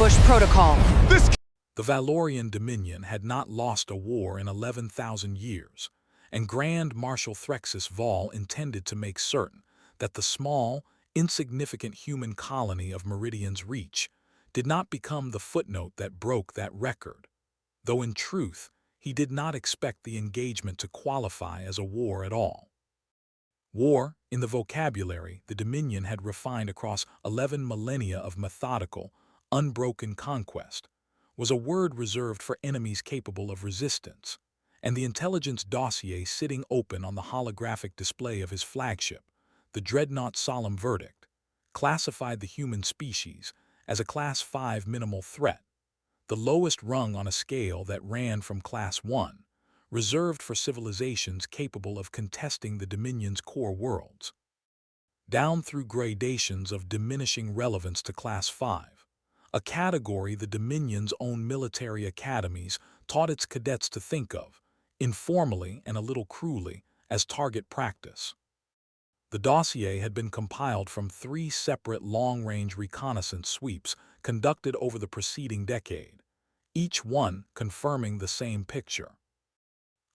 ambush protocol. The Valorian Dominion had not lost a war in 11,000 years, and Grand Marshal Threxus Vol intended to make certain that the small, insignificant human colony of Meridian's Reach did not become the footnote that broke that record, though in truth he did not expect the engagement to qualify as a war at all. War, in the vocabulary the Dominion had refined across 11 millennia of methodical, unbroken conquest, was a word reserved for enemies capable of resistance, and the intelligence dossier sitting open on the holographic display of his flagship, the dreadnought Solemn Verdict, classified the human species as a Class 5 minimal threat, the lowest rung on a scale that ran from Class 1, reserved for civilizations capable of contesting the Dominion's core worlds, down through gradations of diminishing relevance to Class 5, a category the Dominion's own military academies taught its cadets to think of, informally and a little cruelly, as target practice. The dossier had been compiled from 3 separate long-range reconnaissance sweeps conducted over the preceding decade, each one confirming the same picture.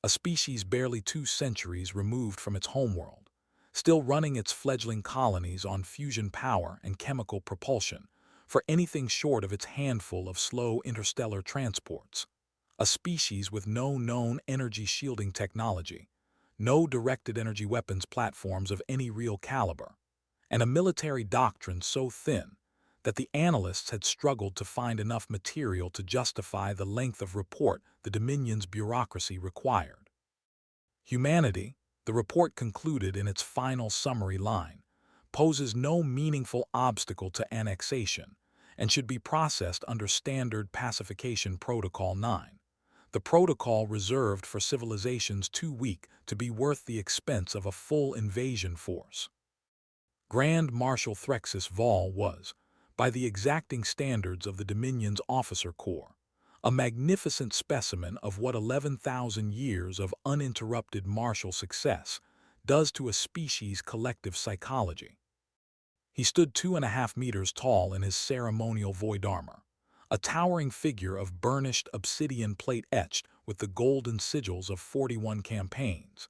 A species barely 2 centuries removed from its homeworld, still running its fledgling colonies on fusion power and chemical propulsion, for anything short of its handful of slow interstellar transports. A species with no known energy shielding technology, no directed energy weapons platforms of any real caliber, and a military doctrine so thin that the analysts had struggled to find enough material to justify the length of report the Dominion's bureaucracy required. Humanity, the report concluded in its final summary line, poses no meaningful obstacle to annexation and should be processed under Standard Pacification Protocol 9, the protocol reserved for civilizations too weak to be worth the expense of a full invasion force. Grand Marshal Threxus Vol was, by the exacting standards of the Dominion's officer corps, a magnificent specimen of what 11,000 years of uninterrupted martial success does to a species' collective psychology. He stood 2.5 meters tall in his ceremonial void armor, a towering figure of burnished obsidian plate etched with the golden sigils of 41 campaigns,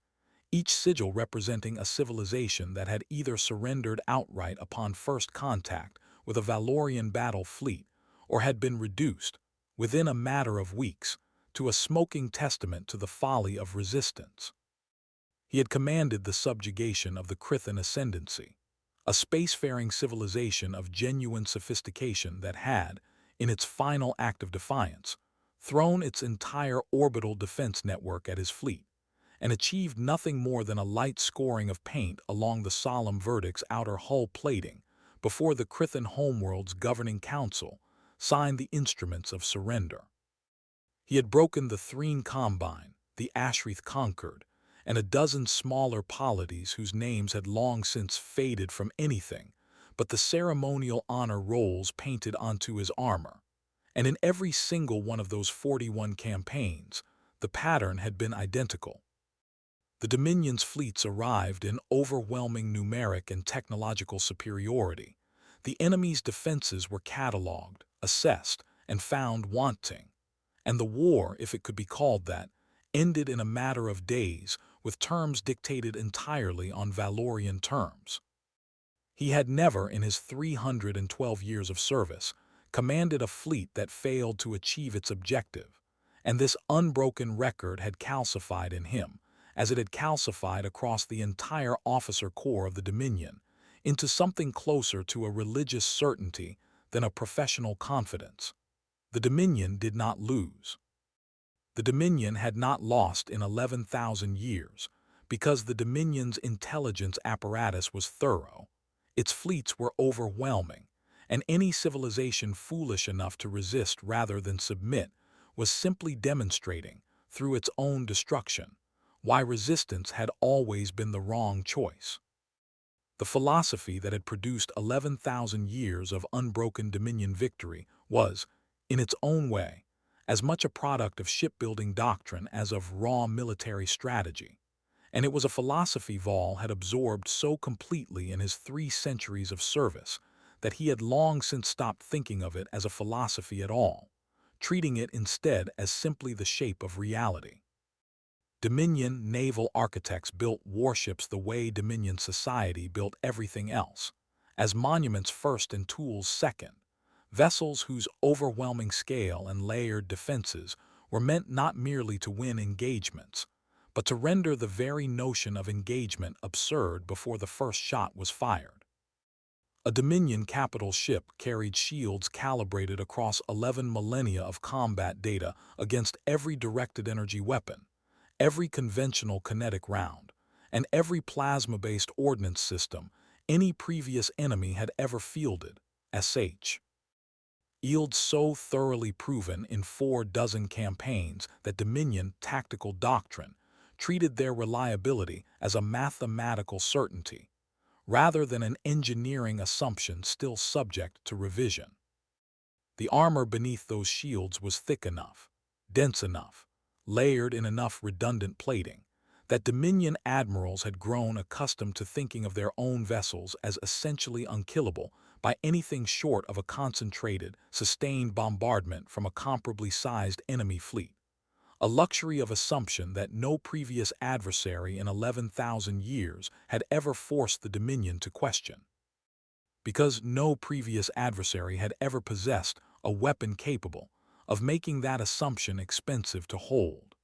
each sigil representing a civilization that had either surrendered outright upon first contact with a Valorian battle fleet or had been reduced, within a matter of weeks, to a smoking testament to the folly of resistance. He had commanded the subjugation of the Krithan Ascendancy, a spacefaring civilization of genuine sophistication that had, in its final act of defiance, thrown its entire orbital defense network at his fleet, and achieved nothing more than a light scoring of paint along the Solemn Verdict's outer hull plating before the Krithan homeworld's governing council signed the instruments of surrender. He had broken the Threen Combine, the Ashrith Concord, and a dozen smaller polities whose names had long since faded from anything but the ceremonial honor rolls painted onto his armor, and in every single one of those 41 campaigns, the pattern had been identical. The Dominion's fleets arrived in overwhelming numeric and technological superiority. The enemy's defenses were catalogued, assessed, and found wanting, and the war, if it could be called that, ended in a matter of days with terms dictated entirely on Valorian terms. He had never, in his 312 years of service, commanded a fleet that failed to achieve its objective, and this unbroken record had calcified in him, as it had calcified across the entire officer corps of the Dominion, into something closer to a religious certainty than a professional confidence. The Dominion did not lose. The Dominion had not lost in 11,000 years, because the Dominion's intelligence apparatus was thorough, its fleets were overwhelming, and any civilization foolish enough to resist rather than submit was simply demonstrating, through its own destruction, why resistance had always been the wrong choice. The philosophy that had produced 11,000 years of unbroken Dominion victory was, in its own way, as much a product of shipbuilding doctrine as of raw military strategy, and it was a philosophy Vol had absorbed so completely in his 3 centuries of service that he had long since stopped thinking of it as a philosophy at all, treating it instead as simply the shape of reality. Dominion naval architects built warships the way Dominion society built everything else, as monuments first and tools second, vessels whose overwhelming scale and layered defenses were meant not merely to win engagements, but to render the very notion of engagement absurd before the first shot was fired. A Dominion capital ship carried shields calibrated across 11 millennia of combat data against every directed energy weapon, every conventional kinetic round, and every plasma-based ordnance system any previous enemy had ever fielded, sh. Yields so thoroughly proven in 4 dozen campaigns that Dominion tactical doctrine treated their reliability as a mathematical certainty, rather than an engineering assumption still subject to revision. The armor beneath those shields was thick enough, dense enough, layered in enough redundant plating, that Dominion admirals had grown accustomed to thinking of their own vessels as essentially unkillable by anything short of a concentrated, sustained bombardment from a comparably sized enemy fleet, a luxury of assumption that no previous adversary in 11,000 years had ever forced the Dominion to question. Because no previous adversary had ever possessed a weapon capable of making that assumption expensive to hold.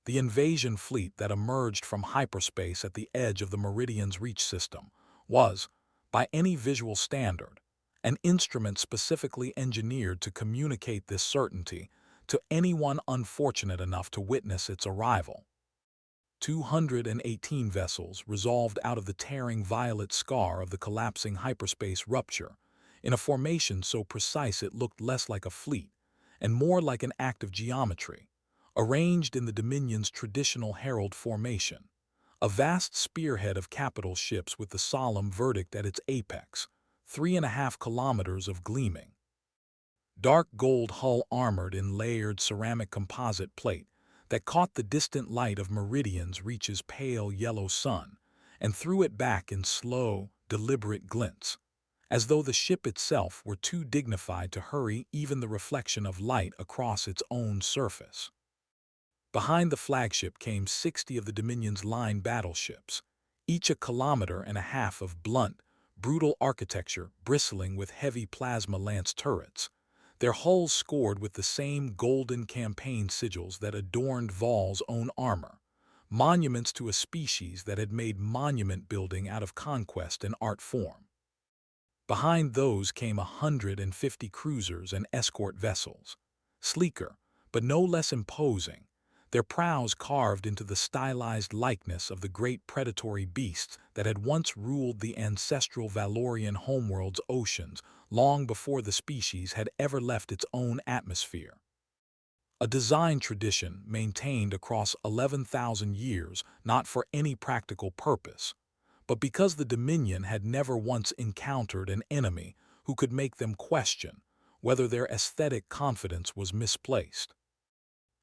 The invasion fleet that emerged from hyperspace at the edge of the Meridian's reach system was, by any visual standard, an instrument specifically engineered to communicate this certainty to anyone unfortunate enough to witness its arrival. 218 vessels resolved out of the tearing violet scar of the collapsing hyperspace rupture, in a formation so precise it looked less like a fleet and more like an act of geometry, arranged in the Dominion's traditional herald formation, a vast spearhead of capital ships with the solemn verdict at its apex, 3.5 kilometers of gleaming, dark gold hull armored in layered ceramic composite plate that caught the distant light of Meridian's reach's pale yellow sun and threw it back in slow, deliberate glints, as though the ship itself were too dignified to hurry even the reflection of light across its own surface. Behind the flagship came 60 of the Dominion's line battleships, each 1.5 kilometers of blunt, brutal architecture bristling with heavy plasma lance turrets, their hulls scored with the same golden campaign sigils that adorned Val's own armor, monuments to a species that had made monument building out of conquest and art form. Behind those came 150 cruisers and escort vessels, sleeker but no less imposing, their prows carved into the stylized likeness of the great predatory beasts that had once ruled the ancestral Valorian homeworld's oceans long before the species had ever left its own atmosphere. A design tradition maintained across 11,000 years not for any practical purpose, but because the Dominion had never once encountered an enemy who could make them question whether their aesthetic confidence was misplaced.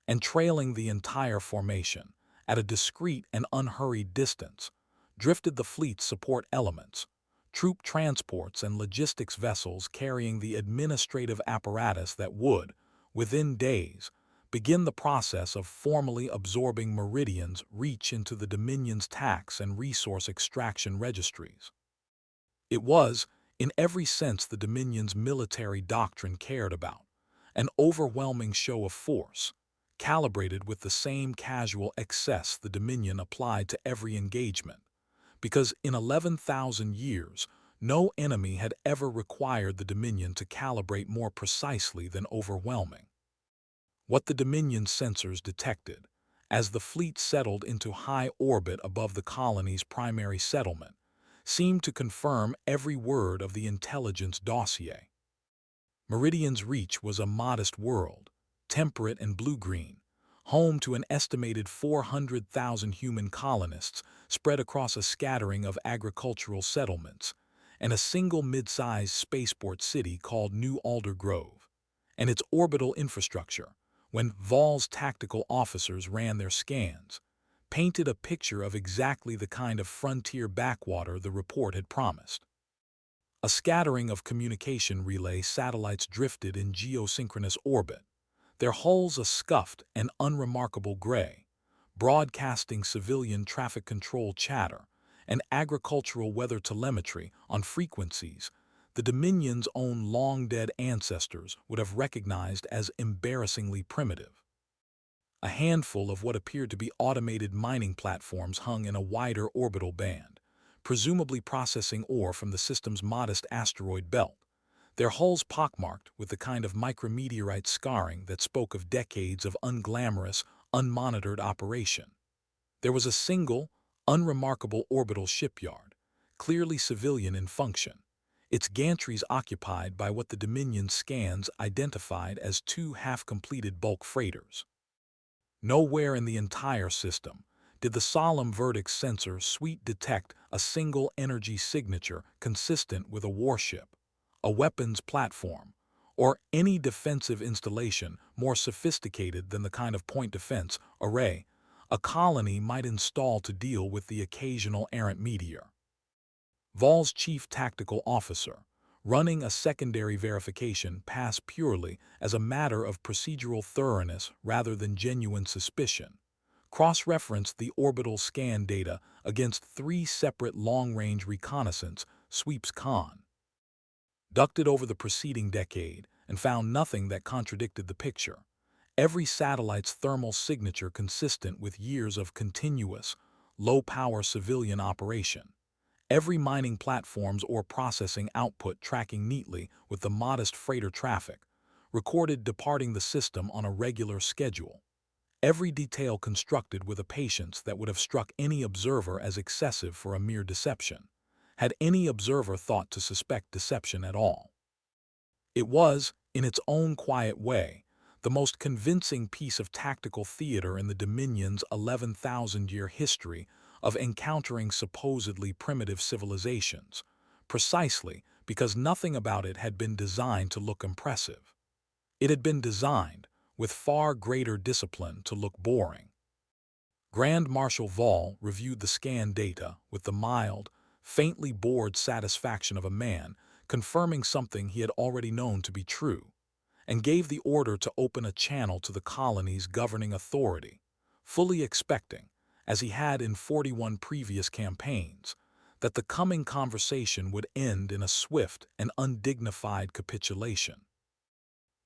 And trailing the entire formation, at a discreet and unhurried distance, drifted the fleet's support elements, troop transports and logistics vessels carrying the administrative apparatus that would, within days, begin the process of formally absorbing Meridian's reach into the Dominion's tax and resource extraction registries. It was, in every sense the Dominion's military doctrine cared about, an overwhelming show of force, calibrated with the same casual excess the Dominion applied to every engagement, because in 11,000 years, no enemy had ever required the Dominion to calibrate more precisely than overwhelming. What the Dominion sensors detected, as the fleet settled into high orbit above the colony's primary settlement, seemed to confirm every word of the intelligence dossier. Meridian's reach was a modest world, temperate and blue-green, home to an estimated 400,000 human colonists spread across a scattering of agricultural settlements, and a single mid-sized spaceport city called New Alder Grove, and its orbital infrastructure, when Val's tactical officers ran their scans, painted a picture of exactly the kind of frontier backwater the report had promised. A scattering of communication relay satellites drifted in geosynchronous orbit, their hulls a scuffed and unremarkable gray, broadcasting civilian traffic control chatter and agricultural weather telemetry on frequencies the Dominion's own long-dead ancestors would have recognized as embarrassingly primitive. A handful of what appeared to be automated mining platforms hung in a wider orbital band, presumably processing ore from the system's modest asteroid belt, their hulls pockmarked with the kind of micrometeorite scarring that spoke of decades of unglamorous, unmonitored operation. There was a single, unremarkable orbital shipyard, clearly civilian in function, its gantries occupied by what the Dominion scans identified as two half-completed bulk freighters. Nowhere in the entire system did the solemn verdict's sensor suite detect a single energy signature consistent with a warship, a weapons platform, or any defensive installation more sophisticated than the kind of point defense array a colony might install to deal with the occasional errant meteor. Vol's chief tactical officer, running a secondary verification passed purely as a matter of procedural thoroughness rather than genuine suspicion, cross-referenced the orbital scan data against three separate long-range reconnaissance sweeps conducted over the preceding decade and found nothing that contradicted the picture. Every satellite's thermal signature consistent with years of continuous, low-power civilian operation. Every mining platform's ore processing output tracking neatly with the modest freighter traffic, recorded departing the system on a regular schedule. Every detail constructed with a patience that would have struck any observer as excessive for a mere deception, had any observer thought to suspect deception at all. It was, in its own quiet way, the most convincing piece of tactical theater in the Dominion's 11,000-year history of encountering supposedly primitive civilizations, precisely because nothing about it had been designed to look impressive. It had been designed, with far greater discipline, to look boring. Grand Marshal Vol reviewed the scan data with the mild, faintly bored satisfaction of a man confirming something he had already known to be true, and gave the order to open a channel to the colony's governing authority, fully expecting, as he had in 41 previous campaigns, that the coming conversation would end in a swift and undignified capitulation.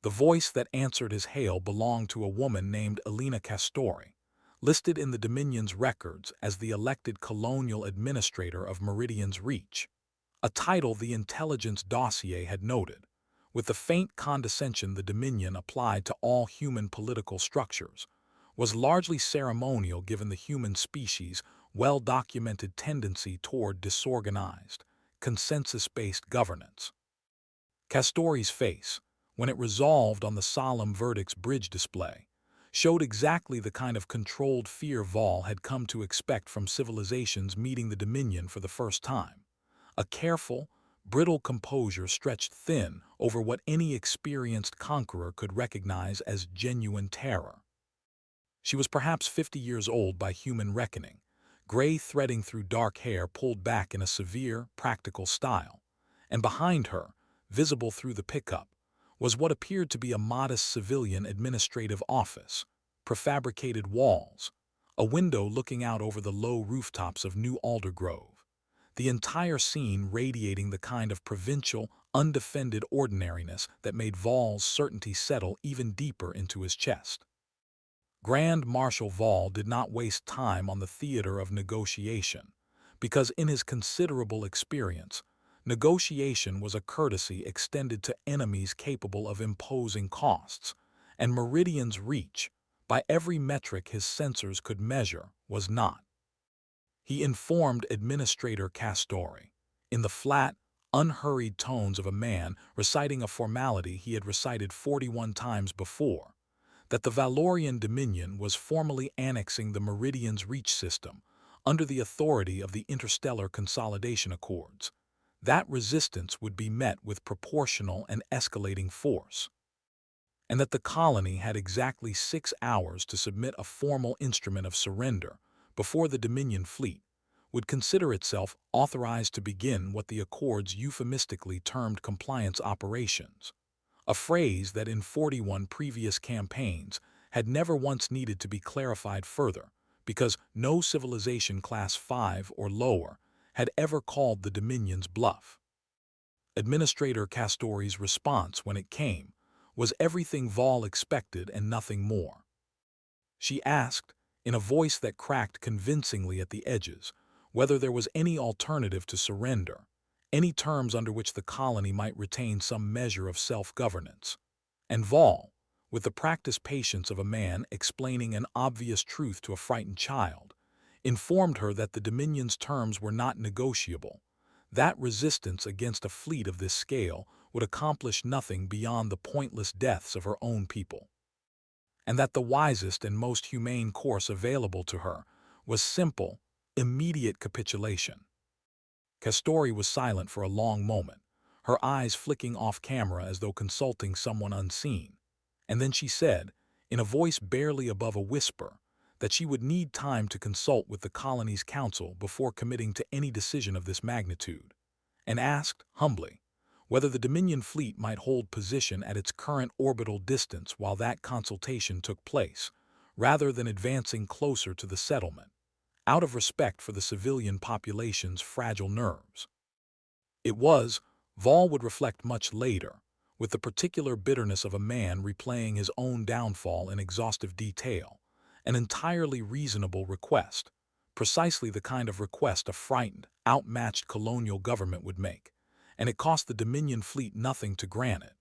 The voice that answered his hail belonged to a woman named Elena Castori, listed in the Dominion's records as the elected colonial administrator of Meridian's Reach, a title the intelligence dossier had noted, with the faint condescension the Dominion applied to all human political structures, was largely ceremonial given the human species' well-documented tendency toward disorganized, consensus-based governance. Castori's face, when it resolved on the solemn verdict's bridge display, showed exactly the kind of controlled fear Vol had come to expect from civilizations meeting the Dominion for the first time. A careful, brittle composure stretched thin over what any experienced conqueror could recognize as genuine terror. She was perhaps 50 years old by human reckoning, gray threading through dark hair pulled back in a severe, practical style, and behind her, visible through the pickup, was what appeared to be a modest civilian administrative office, prefabricated walls, a window looking out over the low rooftops of New Aldergrove, the entire scene radiating the kind of provincial, undefended ordinariness that made Vol's certainty settle even deeper into his chest. Grand Marshal Vol did not waste time on the theater of negotiation, because in his considerable experience, negotiation was a courtesy extended to enemies capable of imposing costs, and Meridian's Reach, by every metric his sensors could measure, was not. He informed Administrator Castori, in the flat, unhurried tones of a man reciting a formality he had recited 41 times before, that the Valorian Dominion was formally annexing the Meridian's Reach system under the authority of the Interstellar Consolidation Accords. That resistance would be met with proportional and escalating force, and that the colony had exactly 6 hours to submit a formal instrument of surrender before the Dominion fleet, would consider itself authorized to begin what the Accords euphemistically termed compliance operations, a phrase that in 41 previous campaigns had never once needed to be clarified further, because no civilization class 5 or lower had ever called the Dominion's bluff. Administrator Castori's response when it came was everything Vol expected and nothing more. She asked, in a voice that cracked convincingly at the edges, whether there was any alternative to surrender, any terms under which the colony might retain some measure of self-governance. And Vol, with the practiced patience of a man explaining an obvious truth to a frightened child, informed her that the Dominion's terms were not negotiable, that resistance against a fleet of this scale would accomplish nothing beyond the pointless deaths of her own people, and that the wisest and most humane course available to her was simple, immediate capitulation. Castori was silent for a long moment, her eyes flicking off camera as though consulting someone unseen, and then she said, in a voice barely above a whisper, that she would need time to consult with the colony's council before committing to any decision of this magnitude, and asked, humbly, whether the Dominion fleet might hold position at its current orbital distance while that consultation took place, rather than advancing closer to the settlement, out of respect for the civilian population's fragile nerves. It was, Vol would reflect much later, with the particular bitterness of a man replaying his own downfall in exhaustive detail, an entirely reasonable request, precisely the kind of request a frightened, outmatched colonial government would make, and it cost the Dominion fleet nothing to grant it.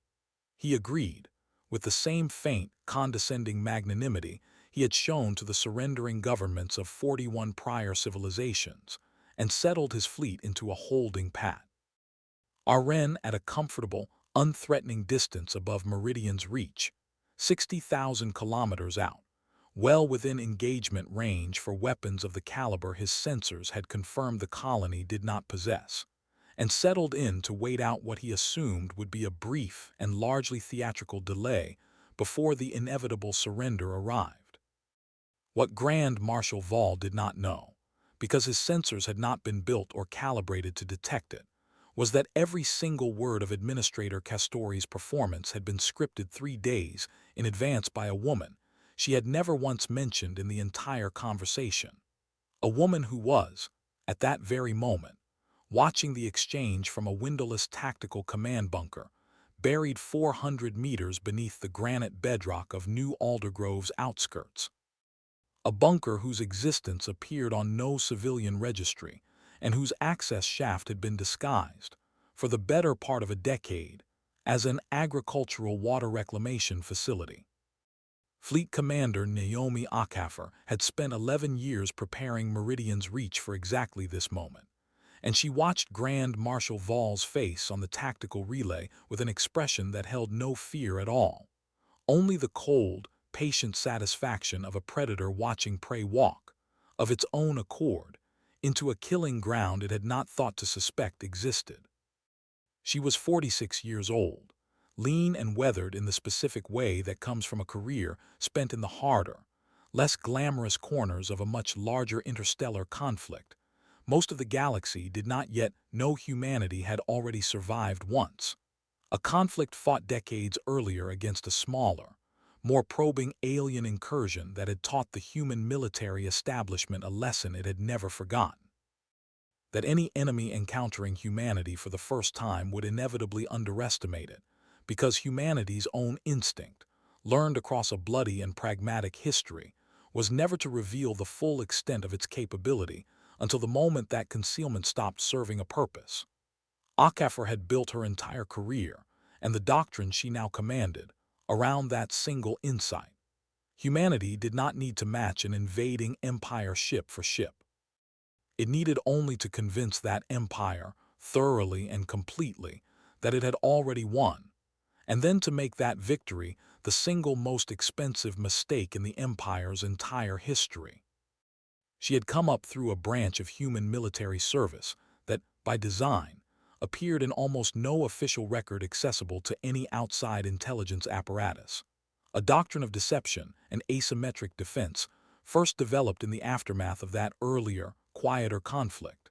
He agreed, with the same faint, condescending magnanimity he had shown to the surrendering governments of 41 prior civilizations, and settled his fleet into a holding pat. Aren at a comfortable, unthreatening distance above Meridian's reach, 60,000 kilometers out, well within engagement range for weapons of the caliber his sensors had confirmed the colony did not possess, and settled in to wait out what he assumed would be a brief and largely theatrical delay before the inevitable surrender arrived. What Grand Marshal Vol did not know, because his sensors had not been built or calibrated to detect it, was that every single word of Administrator Castori's performance had been scripted 3 days in advance by a woman she had never once mentioned in the entire conversation, a woman who was, at that very moment, watching the exchange from a windowless tactical command bunker, buried 400 meters beneath the granite bedrock of New Aldergrove's outskirts. A bunker whose existence appeared on no civilian registry, and whose access shaft had been disguised, for the better part of a decade, as an agricultural water reclamation facility. Fleet Commander Naomi Okafor had spent 11 years preparing Meridian's reach for exactly this moment, and she watched Grand Marshal Vol's face on the tactical relay with an expression that held no fear at all, only the cold, patient satisfaction of a predator watching prey walk, of its own accord, into a killing ground it had not thought to suspect existed. She was 46 years old, lean and weathered in the specific way that comes from a career spent in the harder, less glamorous corners of a much larger interstellar conflict. Most of the galaxy did not yet know humanity had already survived once, a conflict fought decades earlier against a smaller, more probing alien incursion that had taught the human military establishment a lesson it had never forgotten. That any enemy encountering humanity for the first time would inevitably underestimate it, because humanity's own instinct, learned across a bloody and pragmatic history, was never to reveal the full extent of its capability until the moment that concealment stopped serving a purpose. Okafor had built her entire career, and the doctrine she now commanded, around that single insight. Humanity did not need to match an invading empire ship for ship. It needed only to convince that empire, thoroughly and completely, that it had already won, and then to make that victory the single most expensive mistake in the empire's entire history. She had come up through a branch of human military service that, by design, appeared in almost no official record accessible to any outside intelligence apparatus. A doctrine of deception and asymmetric defense, first developed in the aftermath of that earlier, quieter conflict.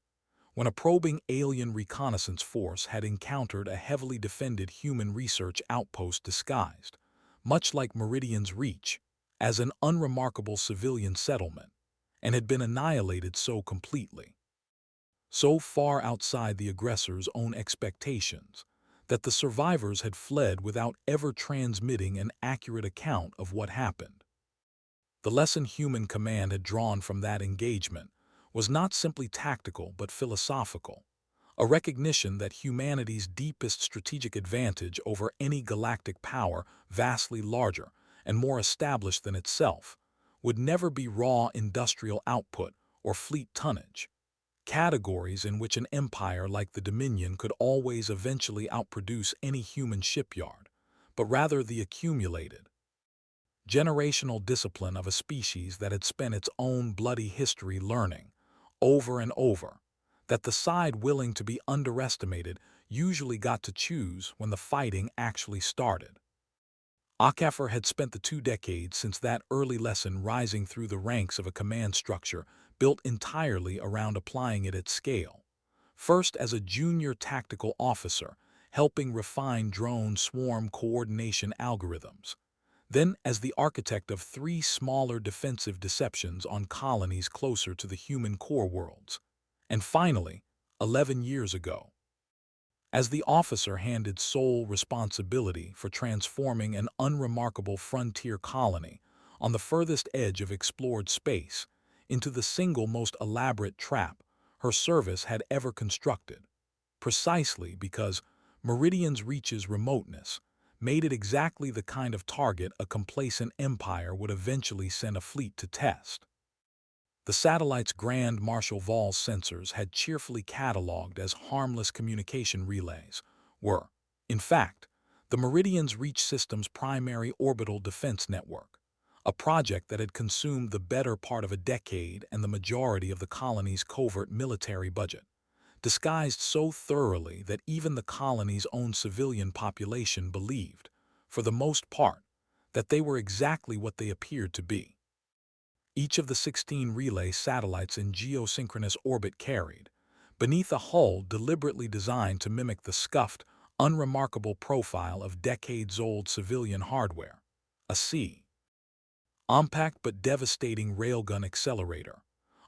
When a probing alien reconnaissance force had encountered a heavily defended human research outpost disguised, much like Meridian's Reach, as an unremarkable civilian settlement, and had been annihilated so completely, so far outside the aggressor's own expectations, that the survivors had fled without ever transmitting an accurate account of what happened. The lesson human command had drawn from that engagement was not simply tactical but philosophical, a recognition that humanity's deepest strategic advantage over any galactic power vastly larger and more established than itself would never be raw industrial output or fleet tonnage, categories in which an empire like the Dominion could always eventually outproduce any human shipyard, but rather the accumulated, generational discipline of a species that had spent its own bloody history learning, over and over, that the side willing to be underestimated usually got to choose when the fighting actually started. Akafor had spent the 2 decades since that early lesson rising through the ranks of a command structure built entirely around applying it at scale. First as a junior tactical officer, helping refine drone swarm coordination algorithms. Then as the architect of 3 smaller defensive deceptions on colonies closer to the human core worlds. And finally, 11 years ago, as the officer handed sole responsibility for transforming an unremarkable frontier colony on the furthest edge of explored space into the single most elaborate trap her service had ever constructed, precisely because Meridian's Reach's remoteness made it exactly the kind of target a complacent empire would eventually send a fleet to test. The satellite's Grand Marshal Val's sensors had cheerfully catalogued as harmless communication relays were, in fact, the Meridian's Reach system's primary orbital defense network, a project that had consumed the better part of a decade and the majority of the colony's covert military budget, disguised so thoroughly that even the colony's own civilian population believed, for the most part, that they were exactly what they appeared to be. Each of the 16 relay satellites in geosynchronous orbit carried, beneath a hull deliberately designed to mimic the scuffed, unremarkable profile of decades-old civilian hardware, a compact but devastating railgun accelerator,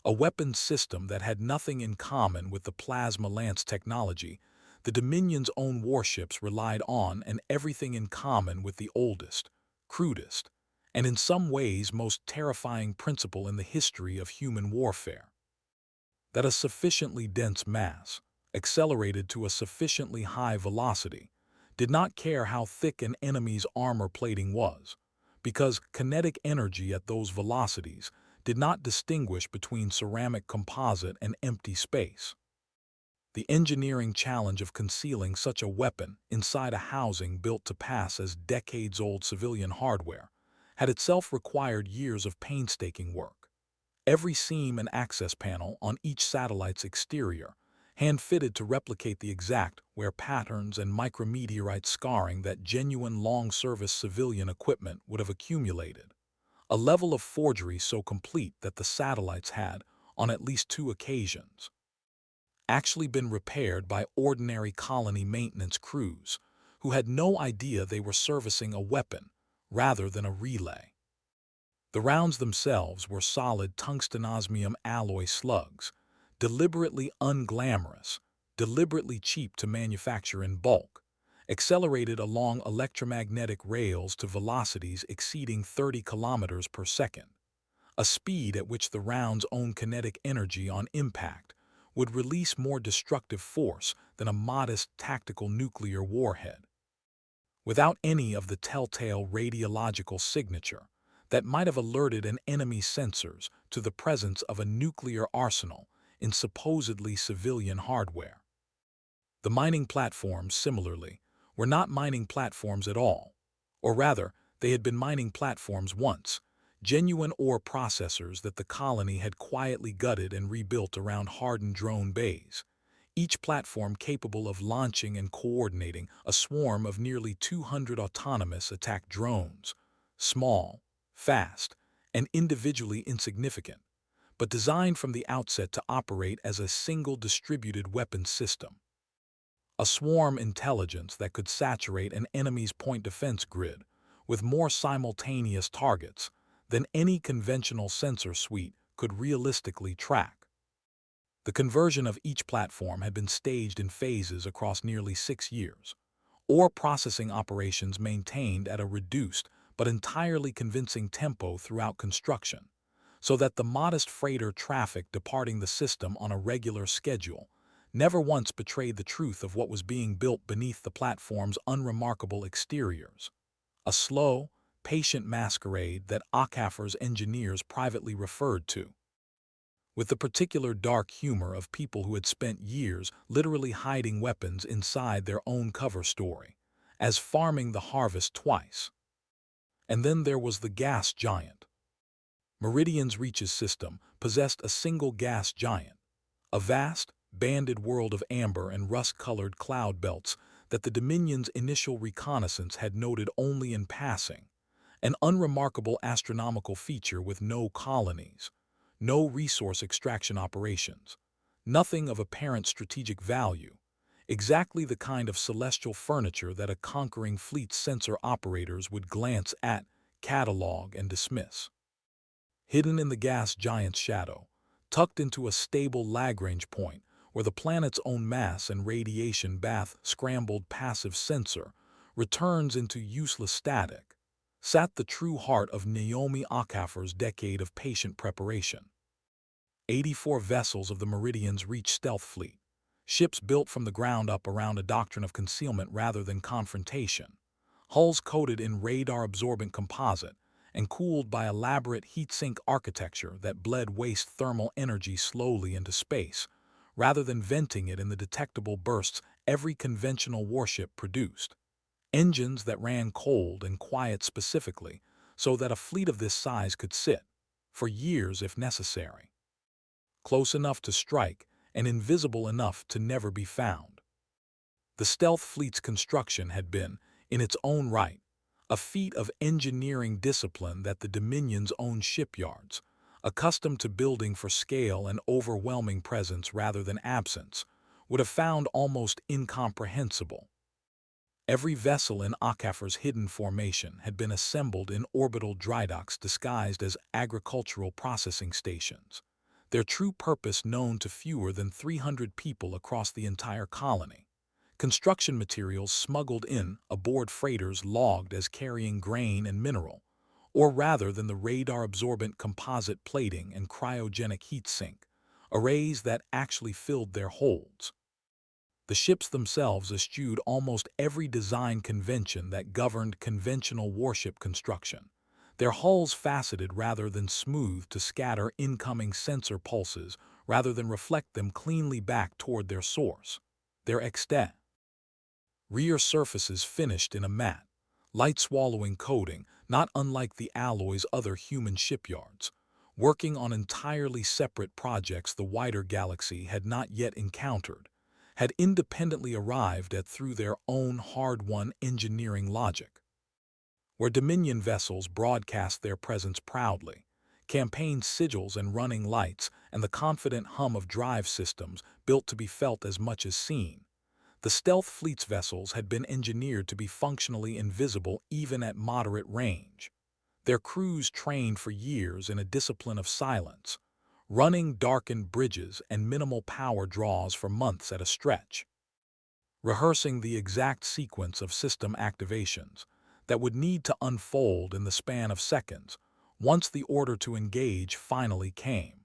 a weapons system that had nothing in common with the plasma lance technology the Dominion's own warships relied on, and everything in common with the oldest, crudest, and in some ways most terrifying principle in the history of human warfare: that a sufficiently dense mass, accelerated to a sufficiently high velocity, did not care how thick an enemy's armor plating was, because kinetic energy at those velocities did not distinguish between ceramic composite and empty space. The engineering challenge of concealing such a weapon inside a housing built to pass as decades-old civilian hardware had itself required years of painstaking work. Every seam and access panel on each satellite's exterior, hand-fitted to replicate the exact wear patterns and micrometeorite scarring that genuine long-service civilian equipment would have accumulated. A level of forgery so complete that the satellites had, on at least 2 occasions, actually been repaired by ordinary colony maintenance crews who had no idea they were servicing a weapon rather than a relay. The rounds themselves were solid tungsten-osmium alloy slugs, deliberately unglamorous, deliberately cheap to manufacture in bulk, accelerated along electromagnetic rails to velocities exceeding 30 kilometers per second, a speed at which the round's own kinetic energy on impact would release more destructive force than a modest tactical nuclear warhead. Without any of the telltale radiological signature that might have alerted an enemy's sensors to the presence of a nuclear arsenal in supposedly civilian hardware. The mining platforms, similarly, were not mining platforms at all, or rather, they had been mining platforms once, genuine ore processors that the colony had quietly gutted and rebuilt around hardened drone bays, each platform capable of launching and coordinating a swarm of nearly 200 autonomous attack drones, small, fast, and individually insignificant, but designed from the outset to operate as a single distributed weapons system. A swarm intelligence that could saturate an enemy's point defense grid with more simultaneous targets than any conventional sensor suite could realistically track. The conversion of each platform had been staged in phases across nearly 6 years, or processing operations maintained at a reduced but entirely convincing tempo throughout construction, so that the modest freighter traffic departing the system on a regular schedule never once betrayed the truth of what was being built beneath the platform's unremarkable exteriors. A slow, patient masquerade that Akafr's engineers privately referred to with the particular dark humor of people who had spent years literally hiding weapons inside their own cover story, as farming the harvest twice. And then there was the gas giant. Meridian's Reach's system possessed a single gas giant, a vast, banded world of amber and rust-colored cloud belts that the Dominion's initial reconnaissance had noted only in passing, an unremarkable astronomical feature with no colonies, no resource extraction operations, nothing of apparent strategic value, exactly the kind of celestial furniture that a conquering fleet's sensor operators would glance at, catalog, and dismiss. Hidden in the gas giant's shadow, tucked into a stable Lagrange point where the planet's own mass and radiation bath scrambled passive sensor returns into useless static, sat the true heart of Naomi Akafr's decade of patient preparation. 84 vessels of the Meridian's Reach stealth fleet, ships built from the ground up around a doctrine of concealment rather than confrontation, hulls coated in radar-absorbent composite and cooled by elaborate heat-sink architecture that bled waste thermal energy slowly into space, rather than venting it in the detectable bursts every conventional warship produced. Engines that ran cold and quiet specifically so that a fleet of this size could sit, for years if necessary, close enough to strike and invisible enough to never be found. The stealth fleet's construction had been, in its own right, a feat of engineering discipline that the Dominion's own shipyards, accustomed to building for scale and overwhelming presence rather than absence, would have found almost incomprehensible. Every vessel in Akafr's hidden formation had been assembled in orbital drydocks disguised as agricultural processing stations, their true purpose known to fewer than 300 people across the entire colony. Construction materials smuggled in aboard freighters logged as carrying grain and mineral, or rather than the radar-absorbent composite plating and cryogenic heat sink, arrays that actually filled their holds. The ships themselves eschewed almost every design convention that governed conventional warship construction, their hulls faceted rather than smooth to scatter incoming sensor pulses rather than reflect them cleanly back toward their source, their extent. Rear surfaces finished in a matte, light-swallowing coating not unlike the alloys other human shipyards, working on entirely separate projects the wider galaxy had not yet encountered, had independently arrived at through their own hard-won engineering logic. Where Dominion vessels broadcast their presence proudly, campaign sigils and running lights and the confident hum of drive systems built to be felt as much as seen, the stealth fleet's vessels had been engineered to be functionally invisible even at moderate range, their crews trained for years in a discipline of silence, running darkened bridges and minimal power draws for months at a stretch, rehearsing the exact sequence of system activations that would need to unfold in the span of seconds once the order to engage finally came.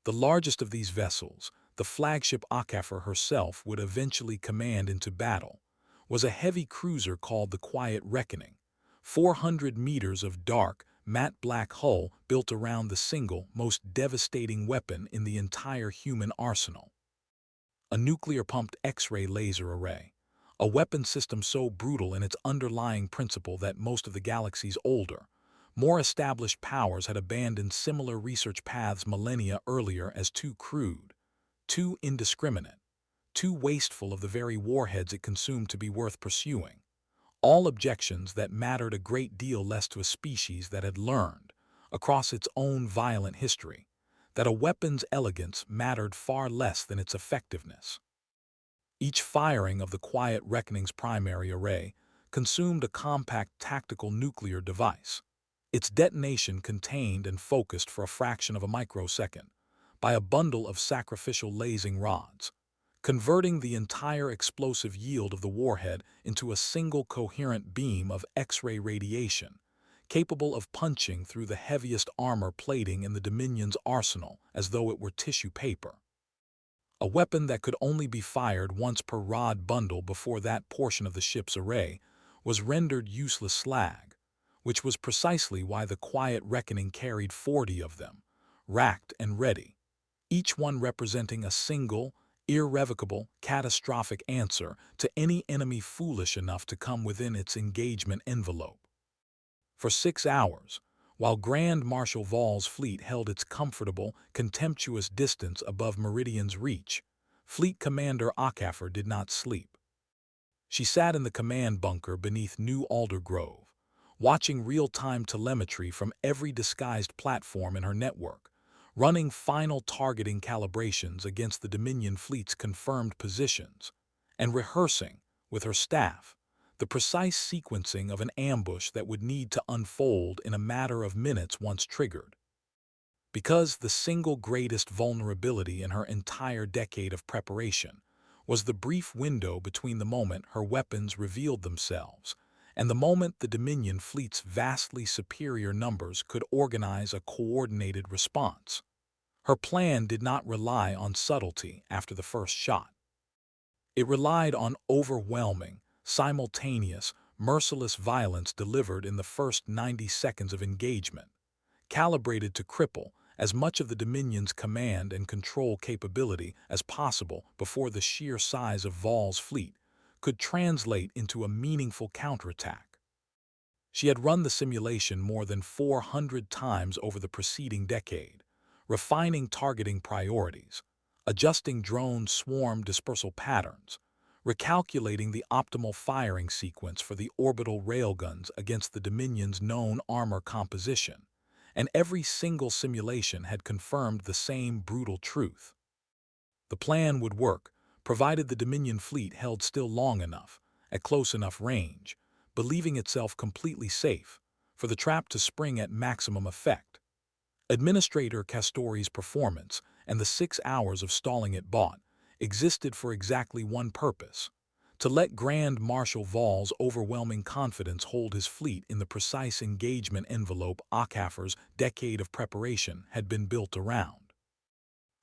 The largest of these vessels, the flagship Akafr herself would eventually command into battle, was a heavy cruiser called the Quiet Reckoning, 400 meters of dark, matte black hull built around the single, most devastating weapon in the entire human arsenal. A nuclear-pumped X-ray laser array, a weapon system so brutal in its underlying principle that most of the galaxy's older, more established powers had abandoned similar research paths millennia earlier as too crude, too indiscriminate, too wasteful of the very warheads it consumed to be worth pursuing. All objections that mattered a great deal less to a species that had learned, across its own violent history, that a weapon's elegance mattered far less than its effectiveness. Each firing of the Quiet Reckoning's primary array consumed a compact tactical nuclear device, its detonation contained and focused for a fraction of a microsecond by a bundle of sacrificial lasing rods, converting the entire explosive yield of the warhead into a single coherent beam of X-ray radiation, capable of punching through the heaviest armor plating in the Dominion's arsenal as though it were tissue paper. A weapon that could only be fired once per rod bundle before that portion of the ship's array was rendered useless slag, which was precisely why the Quiet Reckoning carried 40 of them, racked and ready, each one representing a single, irrevocable, catastrophic answer to any enemy foolish enough to come within its engagement envelope. For 6 hours, while Grand Marshal Vall's fleet held its comfortable, contemptuous distance above Meridian's reach, Fleet Commander Okafor did not sleep. She sat in the command bunker beneath New Alder Grove, watching real-time telemetry from every disguised platform in her network, running final targeting calibrations against the Dominion fleet's confirmed positions, and rehearsing, with her staff, the precise sequencing of an ambush that would need to unfold in a matter of minutes once triggered. Because the single greatest vulnerability in her entire decade of preparation was the brief window between the moment her weapons revealed themselves and the moment the Dominion fleet's vastly superior numbers could organize a coordinated response. Her plan did not rely on subtlety after the first shot. It relied on overwhelming, simultaneous, merciless violence delivered in the first 90 seconds of engagement, calibrated to cripple as much of the Dominion's command and control capability as possible before the sheer size of Vall's fleet could translate into a meaningful counterattack. She had run the simulation more than 400 times over the preceding decade, refining targeting priorities, adjusting drone swarm dispersal patterns, recalculating the optimal firing sequence for the orbital railguns against the Dominion's known armor composition, and every single simulation had confirmed the same brutal truth. The plan would work, provided the Dominion fleet held still long enough, at close enough range, believing itself completely safe, for the trap to spring at maximum effect. Administrator Castori's performance and the 6 hours of stalling it bought existed for exactly one purpose: to let Grand Marshal Vall's overwhelming confidence hold his fleet in the precise engagement envelope Okafor's decade of preparation had been built around.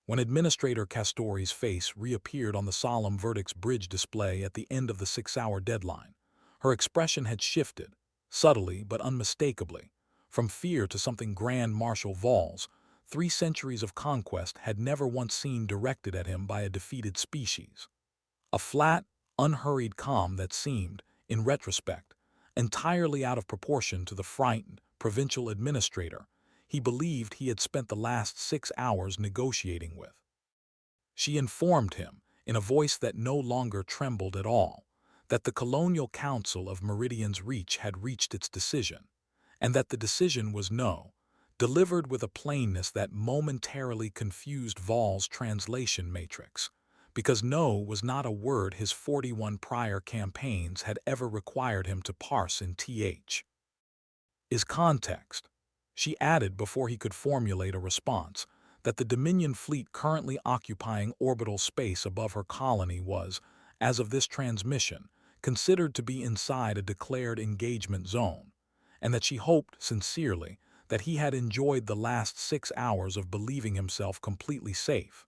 When Administrator Castori's face reappeared on the solemn verdict's bridge display at the end of the 6-hour deadline, her expression had shifted, subtly but unmistakably, from fear to something Grand Marshal Vall's 3 centuries of conquest had never once seen directed at him by a defeated species. A flat, unhurried calm that seemed, in retrospect, entirely out of proportion to the frightened, provincial administrator he believed he had spent the last 6 hours negotiating with. She informed him, in a voice that no longer trembled at all, that the Colonial Council of Meridian's Reach had reached its decision, and that the decision was no, delivered with a plainness that momentarily confused Vall's translation matrix, because no was not a word his 41 prior campaigns had ever required him to parse in th. Is context. She added before he could formulate a response that the Dominion fleet currently occupying orbital space above her colony was, as of this transmission, considered to be inside a declared engagement zone, and that she hoped sincerely that he had enjoyed the last 6 hours of believing himself completely safe,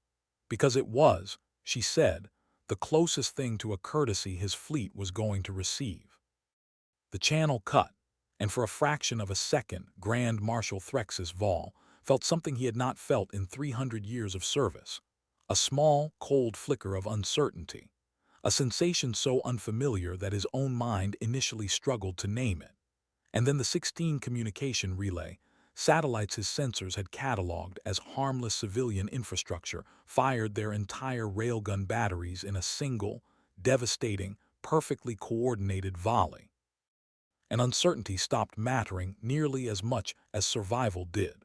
because it was, she said, the closest thing to a courtesy his fleet was going to receive. The channel cut, and for a fraction of a second Grand Marshal Threxus Vall felt something he had not felt in 300 years of service, a small, cold flicker of uncertainty, a sensation so unfamiliar that his own mind initially struggled to name it. And then the 16 communication relay satellites his sensors had catalogued as harmless civilian infrastructure fired their entire railgun batteries in a single, devastating, perfectly coordinated volley. And uncertainty stopped mattering nearly as much as survival did.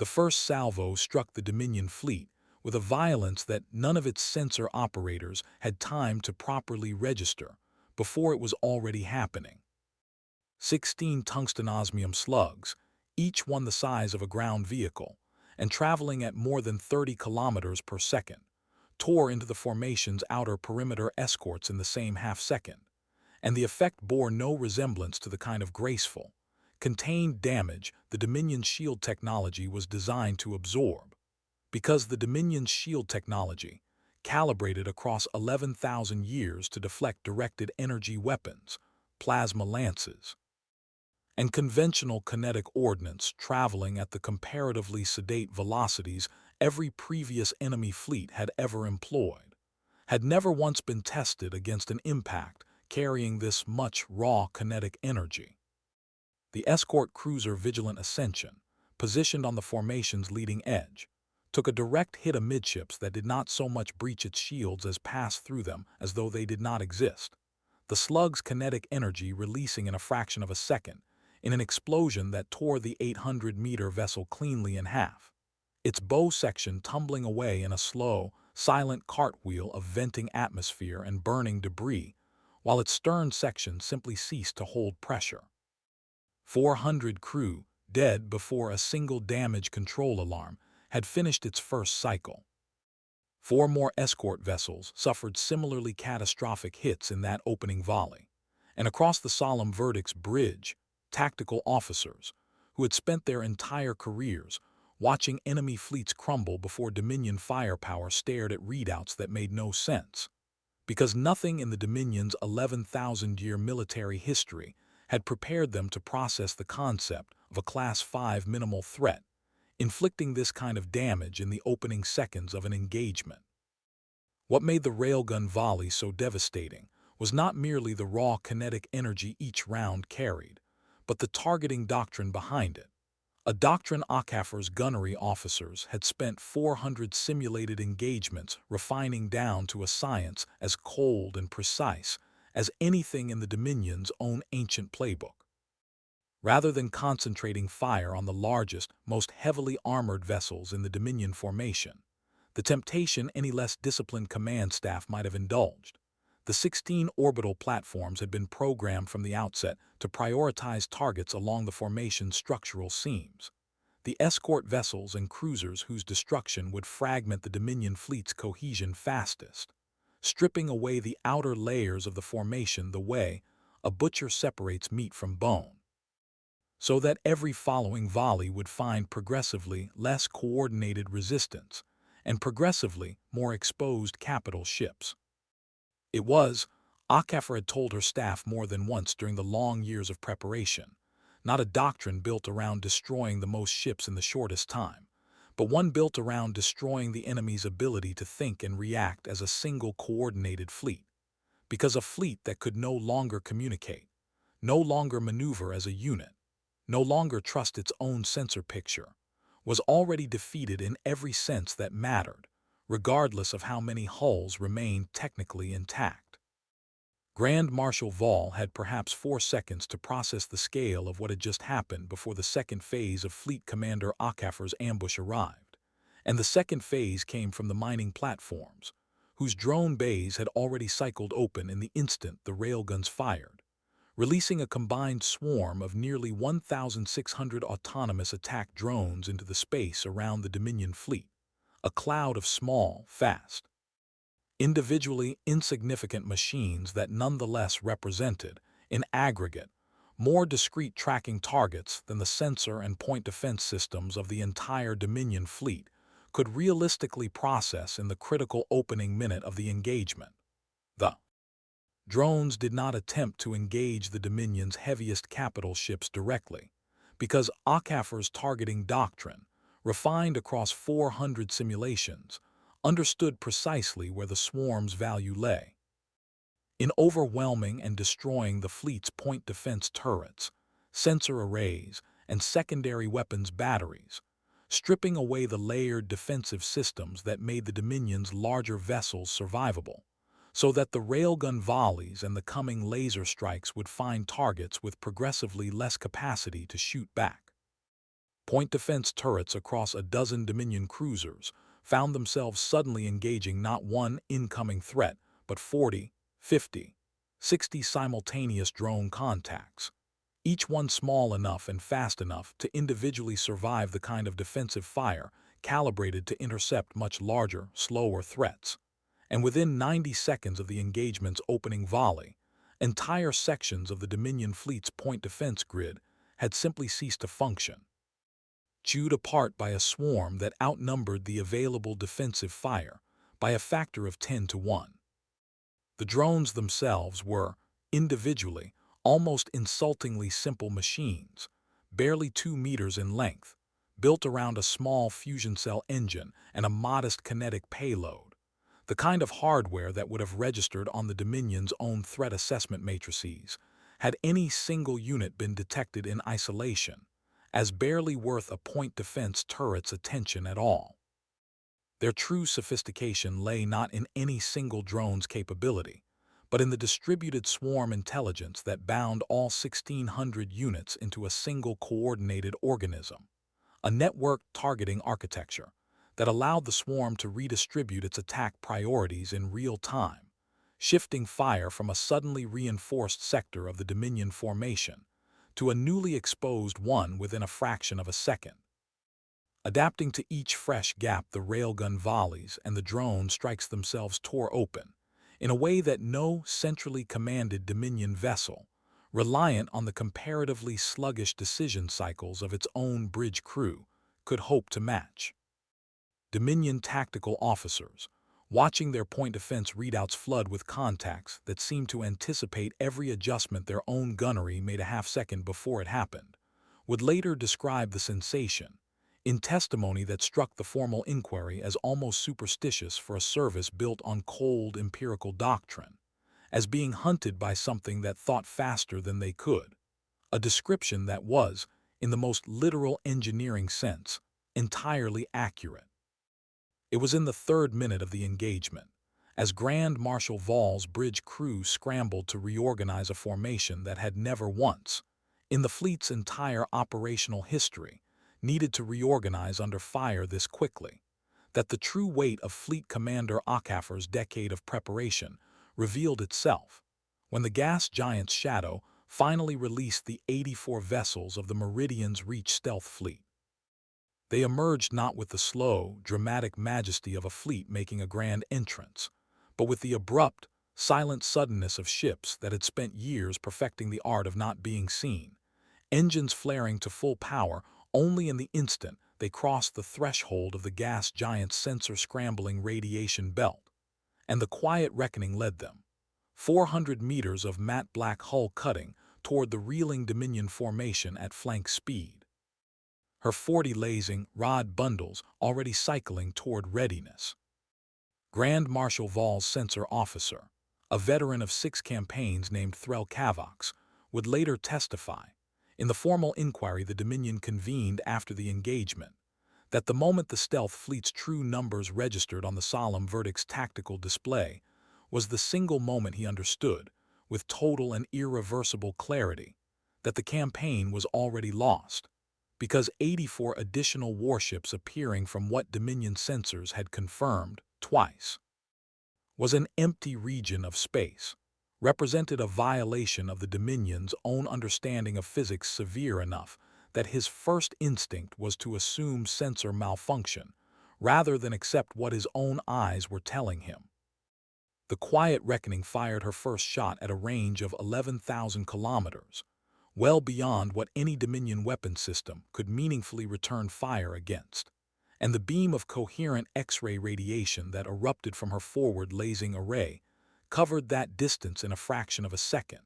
The first salvo struck the Dominion fleet with a violence that none of its sensor operators had time to properly register before it was already happening. 16 tungsten osmium slugs, each one the size of a ground vehicle, and traveling at more than 30 kilometers per second, tore into the formation's outer perimeter escorts in the same half-second, and the effect bore no resemblance to the kind of graceful, contained damage the Dominion's shield technology was designed to absorb. Because the Dominion's shield technology, calibrated across 11,000 years to deflect directed energy weapons, plasma lances, and conventional kinetic ordnance traveling at the comparatively sedate velocities every previous enemy fleet had ever employed, had never once been tested against an impact carrying this much raw kinetic energy. The escort cruiser Vigilant Ascension, positioned on the formation's leading edge, took a direct hit amidships that did not so much breach its shields as pass through them as though they did not exist, the slug's kinetic energy releasing in a fraction of a second in an explosion that tore the 800-meter vessel cleanly in half, its bow section tumbling away in a slow, silent cartwheel of venting atmosphere and burning debris, while its stern section simply ceased to hold pressure. 400 crew, dead before a single damage control alarm, had finished its first cycle. 4 more escort vessels suffered similarly catastrophic hits in that opening volley, and across the Solemn Verdict's bridge, tactical officers, who had spent their entire careers watching enemy fleets crumble before Dominion firepower, stared at readouts that made no sense, because nothing in the Dominion's 11,000-year military history had prepared them to process the concept of a Class 5 minimal threat, inflicting this kind of damage in the opening seconds of an engagement. What made the railgun volley so devastating was not merely the raw kinetic energy each round carried, but the targeting doctrine behind it, a doctrine HFY's gunnery officers had spent 400 simulated engagements refining down to a science as cold and precise as anything in the Dominion's own ancient playbook. Rather than concentrating fire on the largest, most heavily armored vessels in the Dominion formation, the temptation any less disciplined command staff might have indulged, the 16 orbital platforms had been programmed from the outset to prioritize targets along the formation's structural seams, the escort vessels and cruisers whose destruction would fragment the Dominion fleet's cohesion fastest, stripping away the outer layers of the formation the way a butcher separates meat from bone, so that every following volley would find progressively less coordinated resistance and progressively more exposed capital ships. It was, HFY had told her staff more than once during the long years of preparation, not a doctrine built around destroying the most ships in the shortest time, but one built around destroying the enemy's ability to think and react as a single coordinated fleet, because a fleet that could no longer communicate, no longer maneuver as a unit, no longer trust its own sensor picture, was already defeated in every sense that mattered, regardless of how many hulls remained technically intact. Grand Marshal Vall had perhaps 4 seconds to process the scale of what had just happened before the second phase of Fleet Commander HFY's ambush arrived, and the second phase came from the mining platforms, whose drone bays had already cycled open in the instant the railguns fired, releasing a combined swarm of nearly 1,600 autonomous attack drones into the space around the Dominion fleet, a cloud of small, fast, individually insignificant machines that nonetheless represented, in aggregate, more discrete tracking targets than the sensor and point defense systems of the entire Dominion fleet could realistically process in the critical opening minute of the engagement. The drones did not attempt to engage the Dominion's heaviest capital ships directly, because HFY's targeting doctrine, refined across 400 simulations, understood precisely where the swarm's value lay. In overwhelming and destroying the fleet's point defense turrets, sensor arrays, and secondary weapons batteries, stripping away the layered defensive systems that made the Dominion's larger vessels survivable, so that the railgun volleys and the coming laser strikes would find targets with progressively less capacity to shoot back. Point defense turrets across a dozen Dominion cruisers found themselves suddenly engaging not one incoming threat, but 40, 50, 60 simultaneous drone contacts, each one small enough and fast enough to individually survive the kind of defensive fire calibrated to intercept much larger, slower threats. And within 90 seconds of the engagement's opening volley, entire sections of the Dominion fleet's point defense grid had simply ceased to function, chewed apart by a swarm that outnumbered the available defensive fire by a factor of 10 to 1. The drones themselves were, individually, almost insultingly simple machines, barely 2 meters in length, built around a small fusion cell engine and a modest kinetic payload, the kind of hardware that would have registered on the Dominion's own threat assessment matrices had any single unit been detected in isolation, as barely worth a point defense turret's attention at all. Their true sophistication lay not in any single drone's capability, but in the distributed swarm intelligence that bound all 1,600 units into a single coordinated organism, a network targeting architecture that allowed the swarm to redistribute its attack priorities in real time, shifting fire from a suddenly reinforced sector of the Dominion formation to a newly exposed one within a fraction of a second. Adapting to each fresh gap, the railgun volleys and the drone strikes themselves tore open, in a way that no centrally commanded Dominion vessel, reliant on the comparatively sluggish decision cycles of its own bridge crew, could hope to match. Dominion tactical officers, watching their point defense readouts flood with contacts that seemed to anticipate every adjustment their own gunnery made a half-second before it happened, would later describe the sensation, in testimony that struck the formal inquiry as almost superstitious for a service built on cold empirical doctrine, as being hunted by something that thought faster than they could, a description that was, in the most literal engineering sense, entirely accurate. It was in the third minute of the engagement, as Grand Marshal Vall's bridge crew scrambled to reorganize a formation that had never once, in the fleet's entire operational history, needed to reorganize under fire this quickly, that the true weight of Fleet Commander Ockhaffer's decade of preparation revealed itself, when the gas giant's shadow finally released the 84 vessels of the Meridian's Reach stealth fleet. They emerged not with the slow, dramatic majesty of a fleet making a grand entrance, but with the abrupt, silent suddenness of ships that had spent years perfecting the art of not being seen, engines flaring to full power only in the instant they crossed the threshold of the gas giant's sensor-scrambling radiation belt, and the quiet reckoning led them, 400 meters of matte black hull cutting toward the reeling Dominion formation at flank speed, her 40 lasing rod bundles already cycling toward readiness. Grand Marshal Vall's sensor officer, a veteran of 6 campaigns named Threl Cavox, would later testify, in the formal inquiry the Dominion convened after the engagement, that the moment the stealth fleet's true numbers registered on the solemn verdict's tactical display was the single moment he understood, with total and irreversible clarity, that the campaign was already lost, because 84 additional warships appearing from what Dominion sensors had confirmed twice was an empty region of space, represented a violation of the Dominion's own understanding of physics severe enough that his first instinct was to assume sensor malfunction rather than accept what his own eyes were telling him. The quiet reckoning fired her first shot at a range of 11,000 kilometers, well beyond what any Dominion weapon system could meaningfully return fire against, and the beam of coherent X-ray radiation that erupted from her forward lasing array covered that distance in a fraction of a second,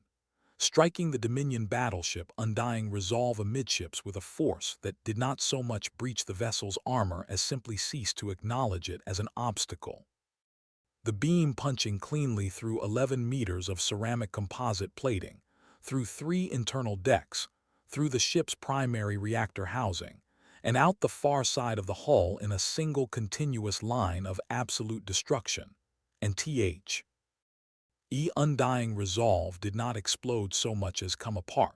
striking the Dominion battleship Undying Resolve amidships with a force that did not so much breach the vessel's armor as simply cease to acknowledge it as an obstacle. The beam punching cleanly through 11 meters of ceramic composite plating, through 3 internal decks, through the ship's primary reactor housing, and out the far side of the hull in a single continuous line of absolute destruction, and Th. Undying Resolve did not explode so much as come apart,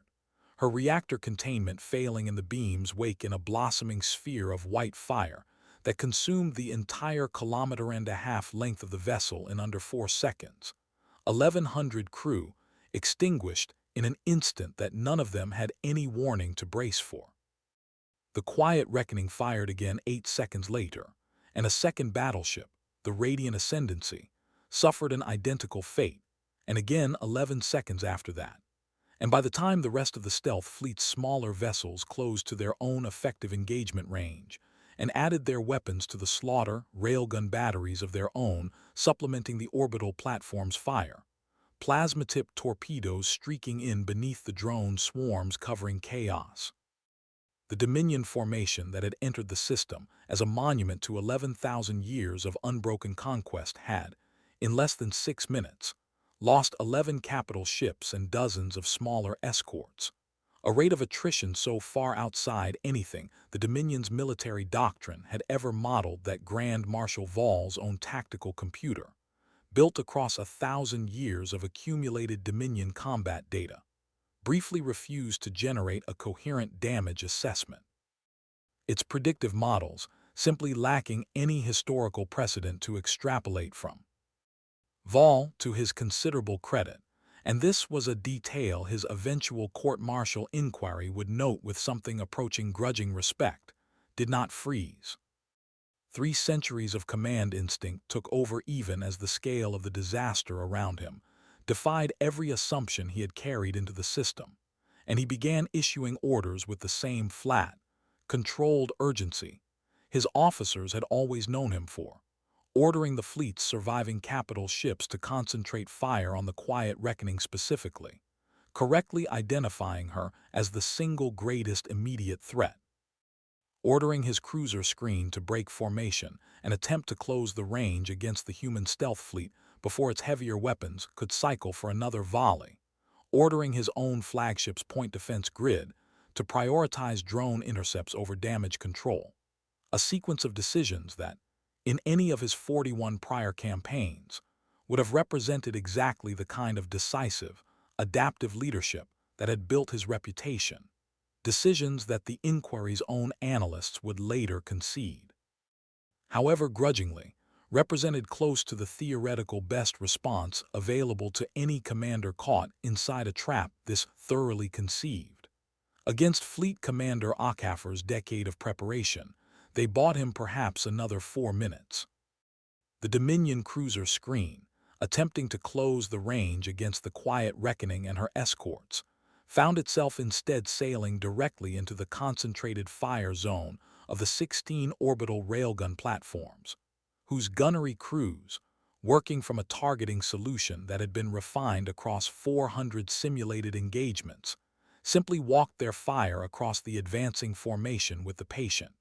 her reactor containment failing in the beam's wake in a blossoming sphere of white fire that consumed the entire kilometer-and-a-half length of the vessel in under 4 seconds. 1,100 crew extinguished in an instant that none of them had any warning to brace for. The quiet reckoning fired again 8 seconds later, and a second battleship, the Radiant Ascendancy, suffered an identical fate, and again 11 seconds after that. And by the time the rest of the stealth fleet's smaller vessels closed to their own effective engagement range and added their weapons to the slaughter railgun batteries of their own, supplementing the orbital platform's fire, plasma-tipped torpedoes streaking in beneath the drone swarms covering chaos. The Dominion formation that had entered the system as a monument to 11,000 years of unbroken conquest had, in less than 6 minutes, lost 11 capital ships and dozens of smaller escorts, a rate of attrition so far outside anything the Dominion's military doctrine had ever modeled that Grand Marshal Val's own tactical computer, built across 1,000 years of accumulated Dominion combat data, briefly refused to generate a coherent damage assessment. Its predictive models simply lacking any historical precedent to extrapolate from. Val, to his considerable credit, and this was a detail his eventual court-martial inquiry would note with something approaching grudging respect, did not freeze. 3 centuries of command instinct took over even as the scale of the disaster around him defied every assumption he had carried into the system, and he began issuing orders with the same flat, controlled urgency his officers had always known him for, ordering the fleet's surviving capital ships to concentrate fire on the Quiet Reckoning specifically, correctly identifying her as the single greatest immediate threat. Ordering his cruiser screen to break formation and attempt to close the range against the human stealth fleet before its heavier weapons could cycle for another volley, ordering his own flagship's point defense grid to prioritize drone intercepts over damage control, a sequence of decisions that, in any of his 41 prior campaigns, would have represented exactly the kind of decisive, adaptive leadership that had built his reputation, decisions that the inquiry's own analysts would later concede. However grudgingly, represented close to the theoretical best response available to any commander caught inside a trap this thoroughly conceived. Against Fleet Commander Ockhafer's decade of preparation, they bought him perhaps another 4 minutes. The Dominion cruiser screen, attempting to close the range against the Quiet Reckoning and her escorts, found itself instead sailing directly into the concentrated fire zone of the 16 orbital railgun platforms, whose gunnery crews, working from a targeting solution that had been refined across 400 simulated engagements, simply walked their fire across the advancing formation with the patient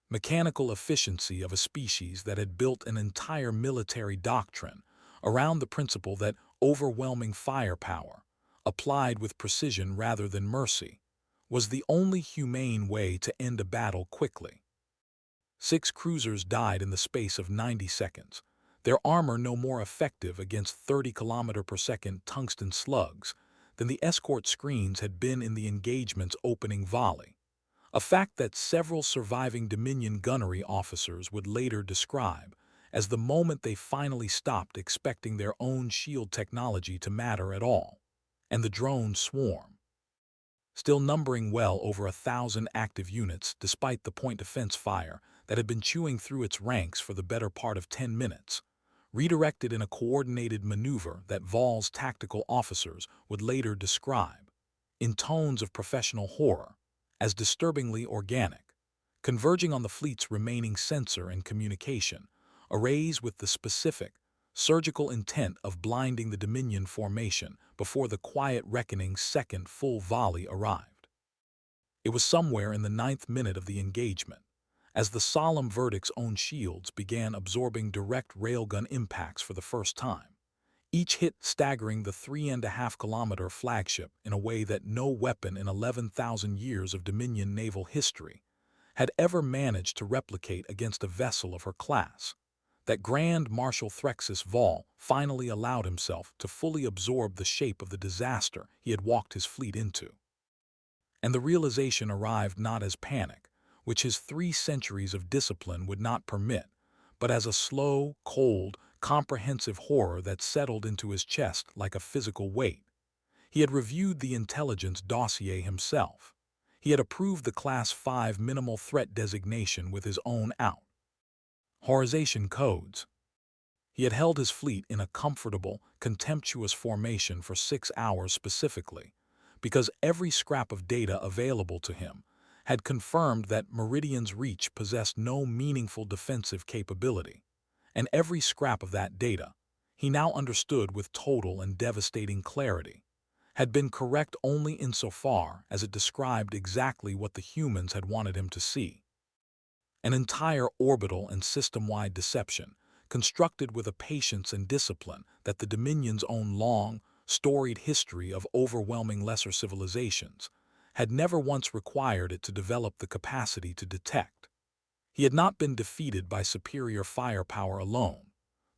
mechanical efficiency of a species that had built an entire military doctrine around the principle that overwhelming firepower, applied with precision rather than mercy, was the only humane way to end a battle quickly. 6 cruisers died in the space of 90 seconds, their armor no more effective against 30 km/s tungsten slugs than the escort screens had been in the engagement's opening volley, a fact that several surviving Dominion gunnery officers would later describe as the moment they finally stopped expecting their own shield technology to matter at all, and the drone swarm, still numbering well over 1,000 active units despite the point defense fire that had been chewing through its ranks for the better part of 10 minutes, redirected in a coordinated maneuver that Val's tactical officers would later describe, in tones of professional horror, as disturbingly organic, converging on the fleet's remaining sensor and communication arrays with the specific, surgical intent of blinding the Dominion formation before the Quiet Reckoning's second full volley arrived. It was somewhere in the 9th minute of the engagement, as the solemn verdict's own shields began absorbing direct railgun impacts for the first time, each hit staggering the 3.5-kilometer flagship in a way that no weapon in 11,000 years of Dominion naval history had ever managed to replicate against a vessel of her class, that Grand Marshal Threxus Val finally allowed himself to fully absorb the shape of the disaster he had walked his fleet into. And the realization arrived not as panic, which his 3 centuries of discipline would not permit, but as a slow, cold, comprehensive horror that settled into his chest like a physical weight. He had reviewed the intelligence dossier himself. He had approved the Class 5 minimal threat designation with his own authorization codes. He had held his fleet in a comfortable, contemptuous formation for 6 hours specifically, because every scrap of data available to him had confirmed that Meridian's reach possessed no meaningful defensive capability. And every scrap of that data, he now understood with total and devastating clarity, had been correct only insofar as it described exactly what the humans had wanted him to see. An entire orbital and system-wide deception, constructed with a patience and discipline that the Dominion's own long, storied history of overwhelming lesser civilizations had never once required it to develop the capacity to detect. He had not been defeated by superior firepower alone,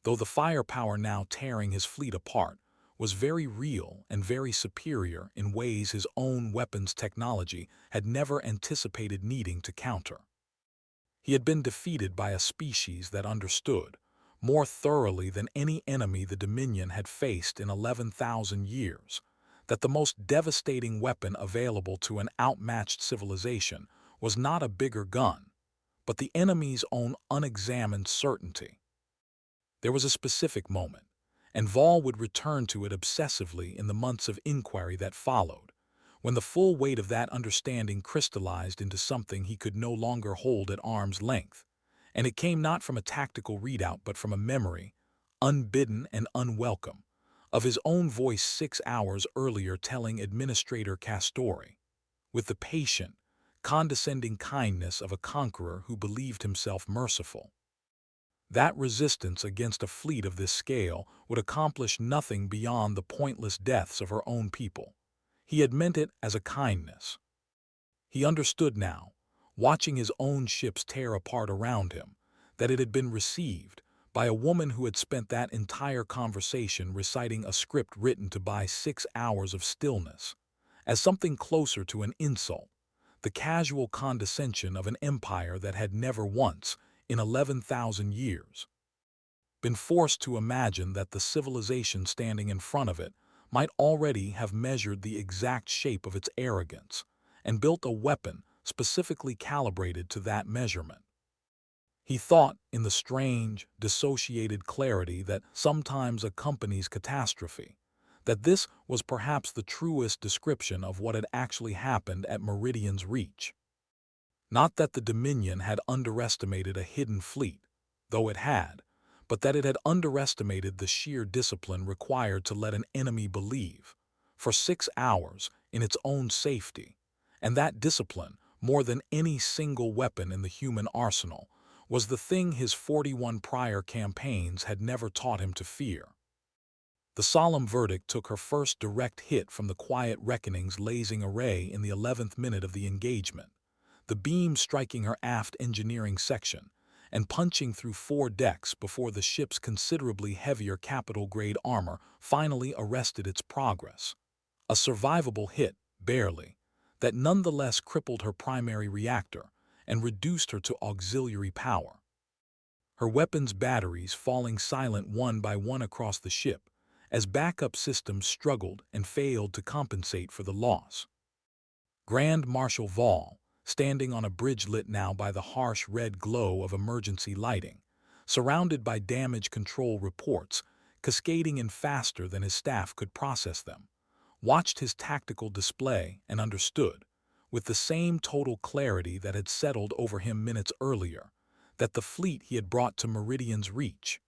though the firepower now tearing his fleet apart was very real and very superior in ways his own weapons technology had never anticipated needing to counter. He had been defeated by a species that understood, more thoroughly than any enemy the Dominion had faced in 11,000 years, that the most devastating weapon available to an outmatched civilization was not a bigger gun, but the enemy's own unexamined certainty. There was a specific moment, and Vol would return to it obsessively in the months of inquiry that followed, when the full weight of that understanding crystallized into something he could no longer hold at arm's length, and it came not from a tactical readout but from a memory, unbidden and unwelcome, of his own voice 6 hours earlier telling Administrator Castori, with the patient, condescending kindness of a conqueror who believed himself merciful. That resistance against a fleet of this scale would accomplish nothing beyond the pointless deaths of her own people. He had meant it as a kindness. He understood now, watching his own ships tear apart around him, that it had been received by a woman who had spent that entire conversation reciting a script written to buy 6 hours of stillness, as something closer to an insult, the casual condescension of an empire that had never once, in 11,000 years, been forced to imagine that the civilization standing in front of it might already have measured the exact shape of its arrogance and built a weapon specifically calibrated to that measurement. He thought, in the strange, dissociated clarity that sometimes accompanies catastrophe, that this was perhaps the truest description of what had actually happened at Meridian's reach. Not that the Dominion had underestimated a hidden fleet, though it had, but that it had underestimated the sheer discipline required to let an enemy believe, for 6 hours, in its own safety, and that discipline, more than any single weapon in the human arsenal, was the thing his 41 prior campaigns had never taught him to fear. The solemn verdict took her first direct hit from the quiet reckoning's blazing array in the 11th minute of the engagement, the beam striking her aft engineering section and punching through 4 decks before the ship's considerably heavier capital-grade armor finally arrested its progress. A survivable hit, barely, that nonetheless crippled her primary reactor and reduced her to auxiliary power. Her weapons batteries falling silent one by one across the ship as backup systems struggled and failed to compensate for the loss. Grand Marshal Vol, standing on a bridge lit now by the harsh red glow of emergency lighting, surrounded by damage control reports, cascading in faster than his staff could process them, watched his tactical display and understood, with the same total clarity that had settled over him minutes earlier, that the fleet he had brought to Meridian's reach,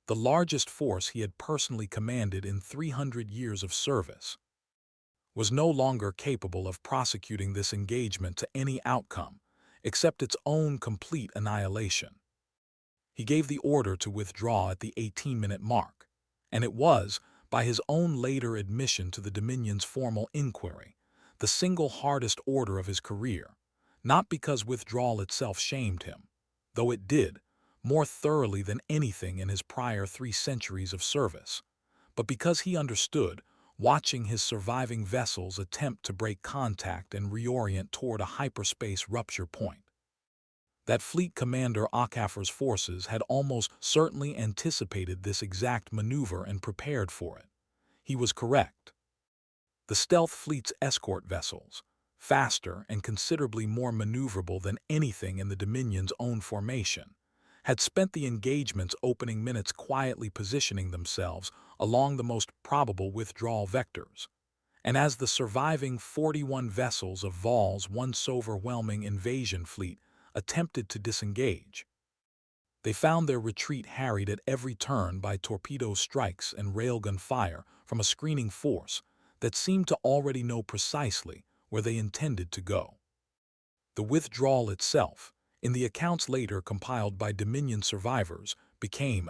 the largest force he had personally commanded in 300 years of service, was no longer capable of prosecuting this engagement to any outcome except its own complete annihilation. He gave the order to withdraw at the 18-minute mark, and it was, by his own later admission to the Dominion's formal inquiry, the single hardest order of his career, not because withdrawal itself shamed him, though it did, more thoroughly than anything in his prior 3 centuries of service, but because he understood, watching his surviving vessels attempt to break contact and reorient toward a hyperspace rupture point. That Fleet Commander Akafar's forces had almost certainly anticipated this exact maneuver and prepared for it. He was correct. The stealth fleet's escort vessels, faster and considerably more maneuverable than anything in the Dominion's own formation, had spent the engagement's opening minutes quietly positioning themselves along the most probable withdrawal vectors. And as the surviving 41 vessels of Vol's once overwhelming invasion fleet attempted to disengage, they found their retreat harried at every turn by torpedo strikes and railgun fire from a screening force that seemed to already know precisely where they intended to go. The withdrawal itself, in the accounts later compiled by Dominion survivors, became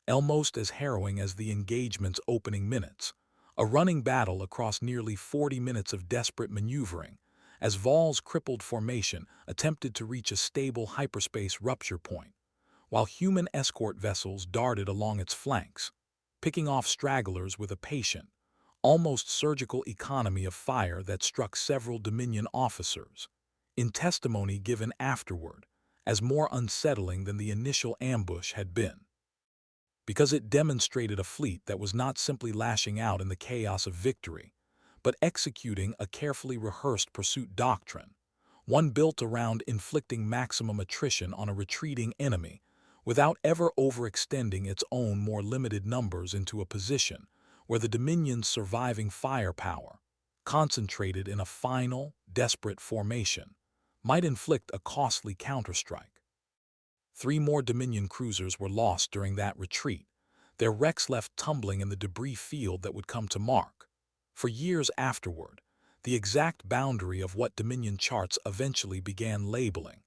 almost as harrowing as the engagement's opening minutes, a running battle across nearly 40 minutes of desperate maneuvering, as Vol's crippled formation attempted to reach a stable hyperspace rupture point, while human escort vessels darted along its flanks, picking off stragglers with a patient, almost surgical economy of fire that struck several Dominion officers, in testimony given afterward, as more unsettling than the initial ambush had been. Because it demonstrated a fleet that was not simply lashing out in the chaos of victory, but executing a carefully rehearsed pursuit doctrine, one built around inflicting maximum attrition on a retreating enemy without ever overextending its own more limited numbers into a position where the Dominion's surviving firepower, concentrated in a final, desperate formation, might inflict a costly counterstrike. 3 more Dominion cruisers were lost during that retreat, their wrecks left tumbling in the debris field that would come to mark, for years afterward, the exact boundary of what Dominion charts eventually began labeling,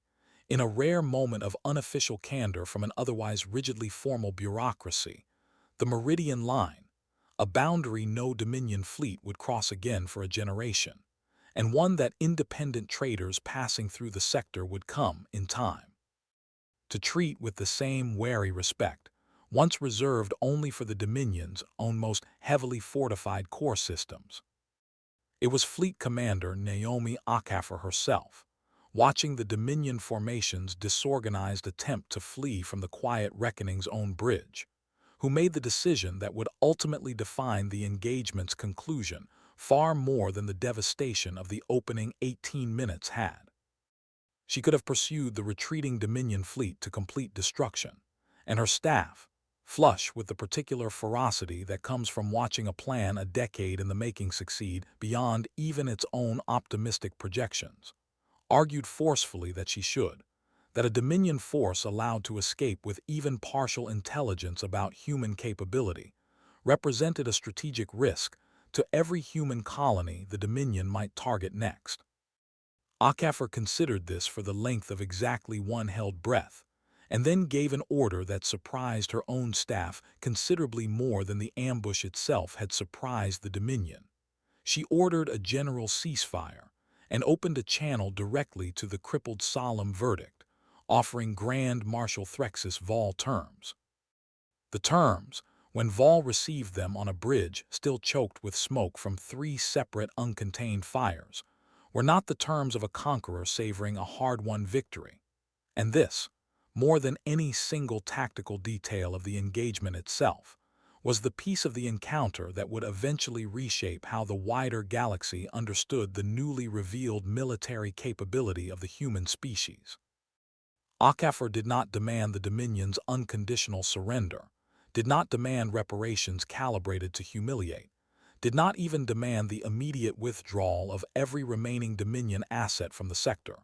in a rare moment of unofficial candor from an otherwise rigidly formal bureaucracy, the Meridian Line, a boundary no Dominion fleet would cross again for a generation, and one that independent traders passing through the sector would come, in time, to treat with the same wary respect, once reserved only for the Dominion's own most heavily fortified core systems. It was Fleet Commander Naomi Akafor herself, watching the Dominion formation's disorganized attempt to flee from the quiet reckoning's own bridge, who made the decision that would ultimately define the engagement's conclusion far more than the devastation of the opening 18 minutes had. She could have pursued the retreating Dominion fleet to complete destruction, and her staff, flush with the particular ferocity that comes from watching a plan a decade in the making succeed beyond even its own optimistic projections, argued forcefully that she should, that a Dominion force allowed to escape with even partial intelligence about human capability represented a strategic risk to every human colony the Dominion might target next. Akafor considered this for the length of exactly one held breath, and then gave an order that surprised her own staff considerably more than the ambush itself had surprised the Dominion. She ordered a general ceasefire and opened a channel directly to the crippled solemn verdict, offering Grand Marshal Threxus Vol terms. The terms, when Vol received them on a bridge still choked with smoke from 3 separate uncontained fires, were not the terms of a conqueror savoring a hard-won victory. And this, more than any single tactical detail of the engagement itself, was the piece of the encounter that would eventually reshape how the wider galaxy understood the newly revealed military capability of the human species. Akafor did not demand the Dominion's unconditional surrender, did not demand reparations calibrated to humiliate, did not even demand the immediate withdrawal of every remaining Dominion asset from the sector,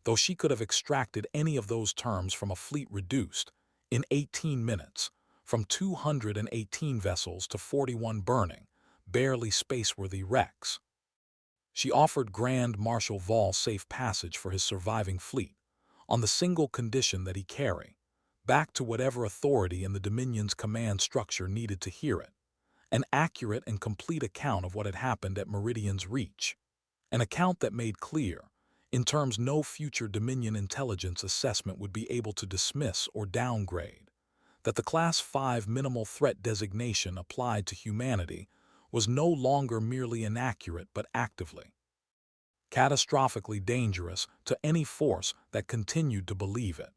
though she could have extracted any of those terms from a fleet reduced, in 18 minutes, from 218 vessels to 41 burning, barely spaceworthy wrecks. She offered Grand Marshal Vol safe passage for his surviving fleet, on the single condition that he carry, back to whatever authority in the Dominion's command structure needed to hear it, an accurate and complete account of what had happened at Meridian's Reach, an account that made clear, in terms no future Dominion intelligence assessment would be able to dismiss or downgrade, that the Class 5 minimal threat designation applied to humanity was no longer merely inaccurate but actively, catastrophically dangerous to any force that continued to believe it.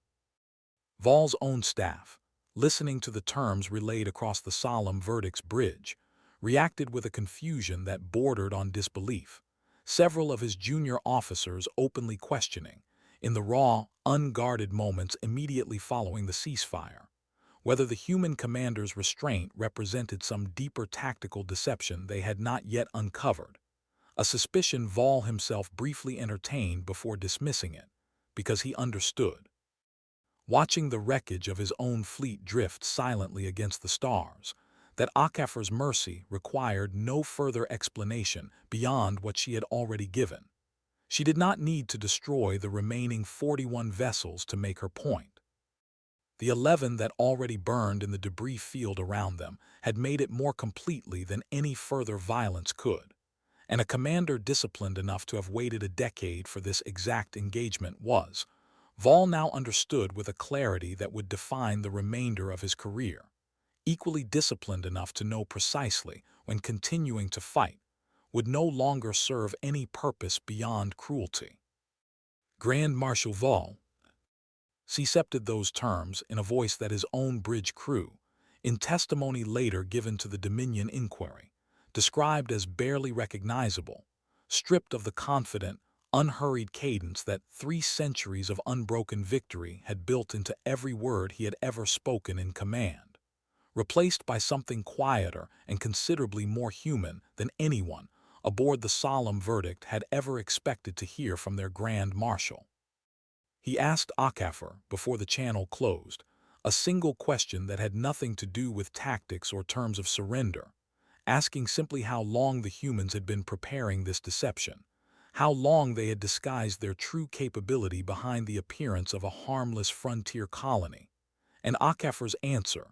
Vol's own staff, listening to the terms relayed across the solemn verdict's bridge, reacted with a confusion that bordered on disbelief, several of his junior officers openly questioning, in the raw, unguarded moments immediately following the ceasefire, whether the human commander's restraint represented some deeper tactical deception they had not yet uncovered, a suspicion Vol himself briefly entertained before dismissing it, because he understood. Watching the wreckage of his own fleet drift silently against the stars, that Akafer's mercy required no further explanation beyond what she had already given. She did not need to destroy the remaining 41 vessels to make her point. The 11 that already burned in the debris field around them had made it more completely than any further violence could, and a commander disciplined enough to have waited a decade for this exact engagement was, Vol now understood with a clarity that would define the remainder of his career, equally disciplined enough to know precisely when continuing to fight would no longer serve any purpose beyond cruelty. Grand Marshal Vol accepted those terms in a voice that his own bridge crew, in testimony later given to the Dominion inquiry, described as barely recognizable, stripped of the confident, unhurried cadence that 3 centuries of unbroken victory had built into every word he had ever spoken in command, replaced by something quieter and considerably more human than anyone aboard the solemn verdict had ever expected to hear from their Grand Marshal. He asked Akafer, before the channel closed, a single question that had nothing to do with tactics or terms of surrender, asking simply how long the humans had been preparing this deception, how long they had disguised their true capability behind the appearance of a harmless frontier colony. And Akafer's answer,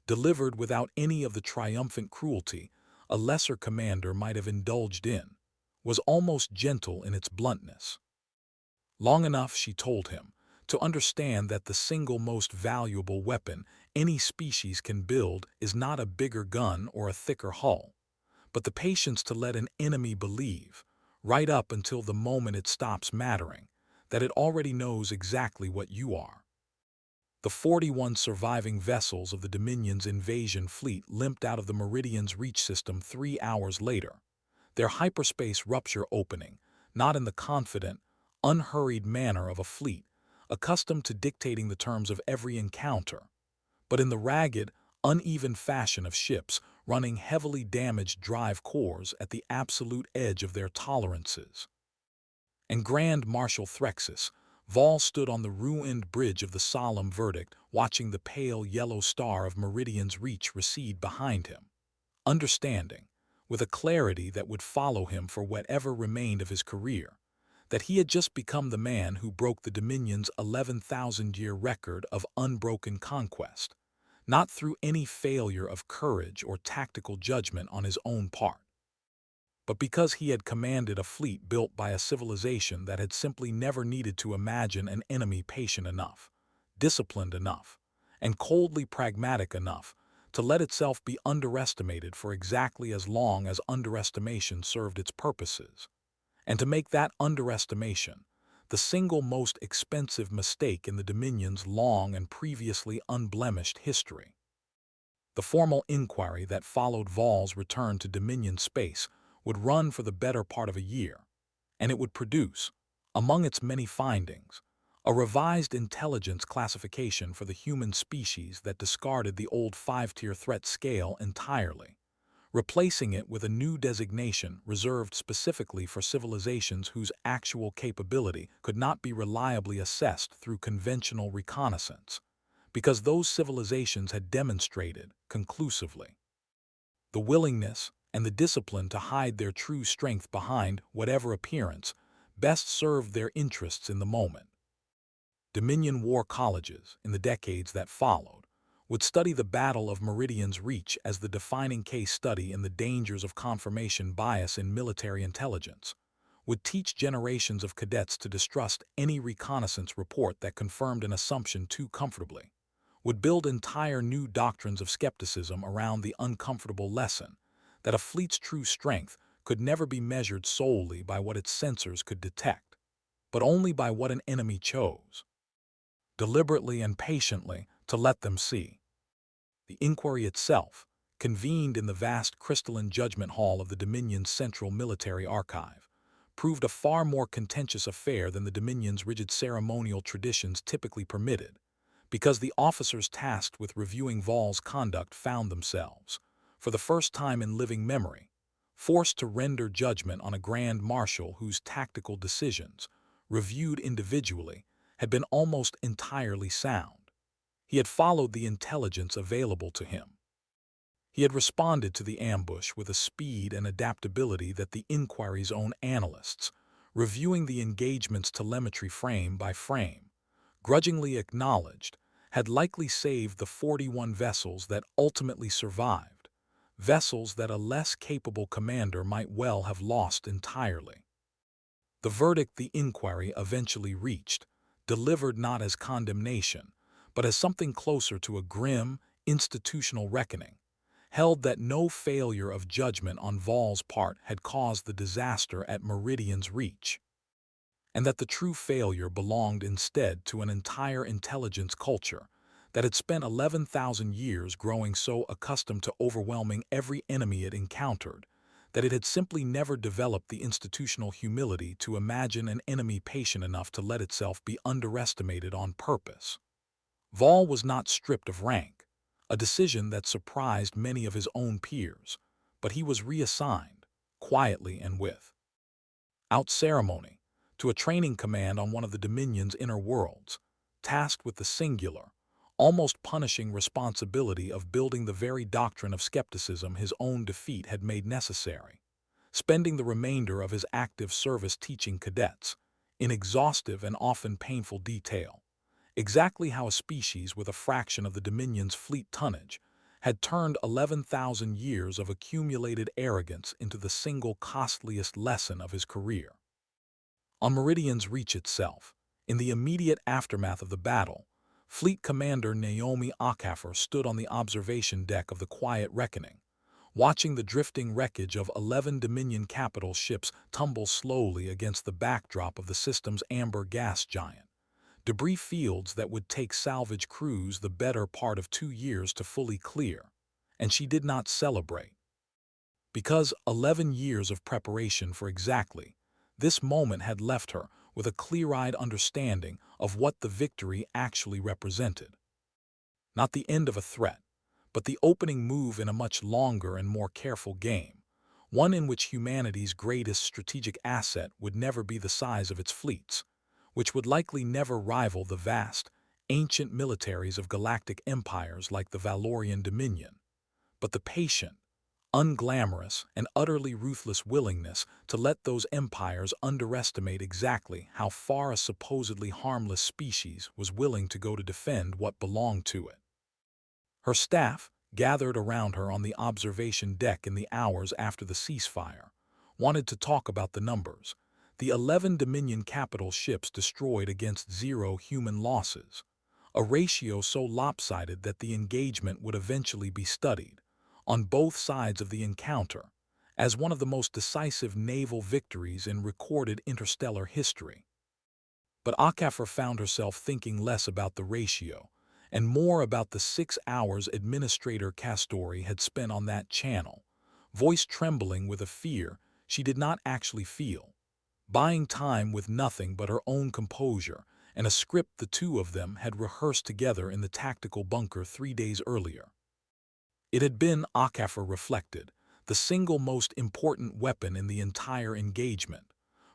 delivered without any of the triumphant cruelty a lesser commander might have indulged in, was almost gentle in its bluntness. Long enough, she told him, to understand that the single most valuable weapon any species can build is not a bigger gun or a thicker hull, but the patience to let an enemy believe, right up until the moment it stops mattering, that it already knows exactly what you are. The 41 surviving vessels of the Dominion's invasion fleet limped out of the Meridian's reach system 3 hours later, their hyperspace rupture opening, not in the confident, unhurried manner of a fleet, accustomed to dictating the terms of every encounter, but in the ragged, uneven fashion of ships running heavily damaged drive cores at the absolute edge of their tolerances. And Grand Marshal Threxus, Vol stood on the ruined bridge of the solemn verdict, watching the pale yellow star of Meridian's reach recede behind him, understanding, with a clarity that would follow him for whatever remained of his career, that he had just become the man who broke the Dominion's 11,000-year record of unbroken conquest, not through any failure of courage or tactical judgment on his own part, but because he had commanded a fleet built by a civilization that had simply never needed to imagine an enemy patient enough, disciplined enough, and coldly pragmatic enough to let itself be underestimated for exactly as long as underestimation served its purposes, and to make that underestimation the single most expensive mistake in the Dominion's long and previously unblemished history. The formal inquiry that followed Vol's return to Dominion space would run for the better part of a year, and it would produce, among its many findings, a revised intelligence classification for the human species that discarded the old 5-tier threat scale entirely, replacing it with a new designation reserved specifically for civilizations whose actual capability could not be reliably assessed through conventional reconnaissance, because those civilizations had demonstrated, conclusively, the willingness and the discipline to hide their true strength behind whatever appearance best served their interests in the moment. Dominion war colleges, in the decades that followed, would study the Battle of Meridian's Reach as the defining case study in the dangers of confirmation bias in military intelligence, would teach generations of cadets to distrust any reconnaissance report that confirmed an assumption too comfortably, would build entire new doctrines of skepticism around the uncomfortable lesson that a fleet's true strength could never be measured solely by what its sensors could detect, but only by what an enemy chose, deliberately and patiently, to let them see. The inquiry itself, convened in the vast crystalline judgment hall of the Dominion's central military archive, proved a far more contentious affair than the Dominion's rigid ceremonial traditions typically permitted, because the officers tasked with reviewing Vol's conduct found themselves, for the first time in living memory, forced to render judgment on a grand marshal whose tactical decisions, reviewed individually, had been almost entirely sound. He had followed the intelligence available to him. He had responded to the ambush with a speed and adaptability that the inquiry's own analysts, reviewing the engagement's telemetry frame by frame, grudgingly acknowledged had likely saved the 41 vessels that ultimately survived, vessels that a less capable commander might well have lost entirely. The verdict the inquiry eventually reached, delivered not as condemnation, but as something closer to a grim, institutional reckoning, held that no failure of judgment on Vol's part had caused the disaster at Meridian's Reach, and that the true failure belonged instead to an entire intelligence culture that had spent 11,000 years growing so accustomed to overwhelming every enemy it encountered that it had simply never developed the institutional humility to imagine an enemy patient enough to let itself be underestimated on purpose. Vol was not stripped of rank, a decision that surprised many of his own peers, but he was reassigned, quietly and without ceremony, to a training command on one of the Dominion's inner worlds, tasked with the singular, almost punishing responsibility of building the very doctrine of skepticism his own defeat had made necessary, spending the remainder of his active service teaching cadets, in exhaustive and often painful detail, exactly how a species with a fraction of the Dominion's fleet tonnage had turned 11,000 years of accumulated arrogance into the single costliest lesson of his career. On Meridian's Reach itself, in the immediate aftermath of the battle, Fleet Commander Naomi Okafor stood on the observation deck of the Quiet Reckoning, watching the drifting wreckage of 11 Dominion capital ships tumble slowly against the backdrop of the system's amber gas giant, debris fields that would take salvage crews the better part of 2 years to fully clear, and she did not celebrate. Because 11 years of preparation for exactly this moment had left her with a clear-eyed understanding of what the victory actually represented. Not the end of a threat, but the opening move in a much longer and more careful game, one in which humanity's greatest strategic asset would never be the size of its fleets, which would likely never rival the vast, ancient militaries of galactic empires like the Valorian Dominion, but the patient, unglamorous, and utterly ruthless willingness to let those empires underestimate exactly how far a supposedly harmless species was willing to go to defend what belonged to it. Her staff, gathered around her on the observation deck in the hours after the ceasefire, wanted to talk about the numbers, the 11 Dominion capital ships destroyed against 0 human losses, a ratio so lopsided that the engagement would eventually be studied, on both sides of the encounter, as one of the most decisive naval victories in recorded interstellar history. But Okafor found herself thinking less about the ratio and more about the 6 hours Administrator Castori had spent on that channel, voice trembling with a fear she did not actually feel, buying time with nothing but her own composure and a script the two of them had rehearsed together in the tactical bunker 3 days earlier. It had been, Okafor reflected, the single most important weapon in the entire engagement,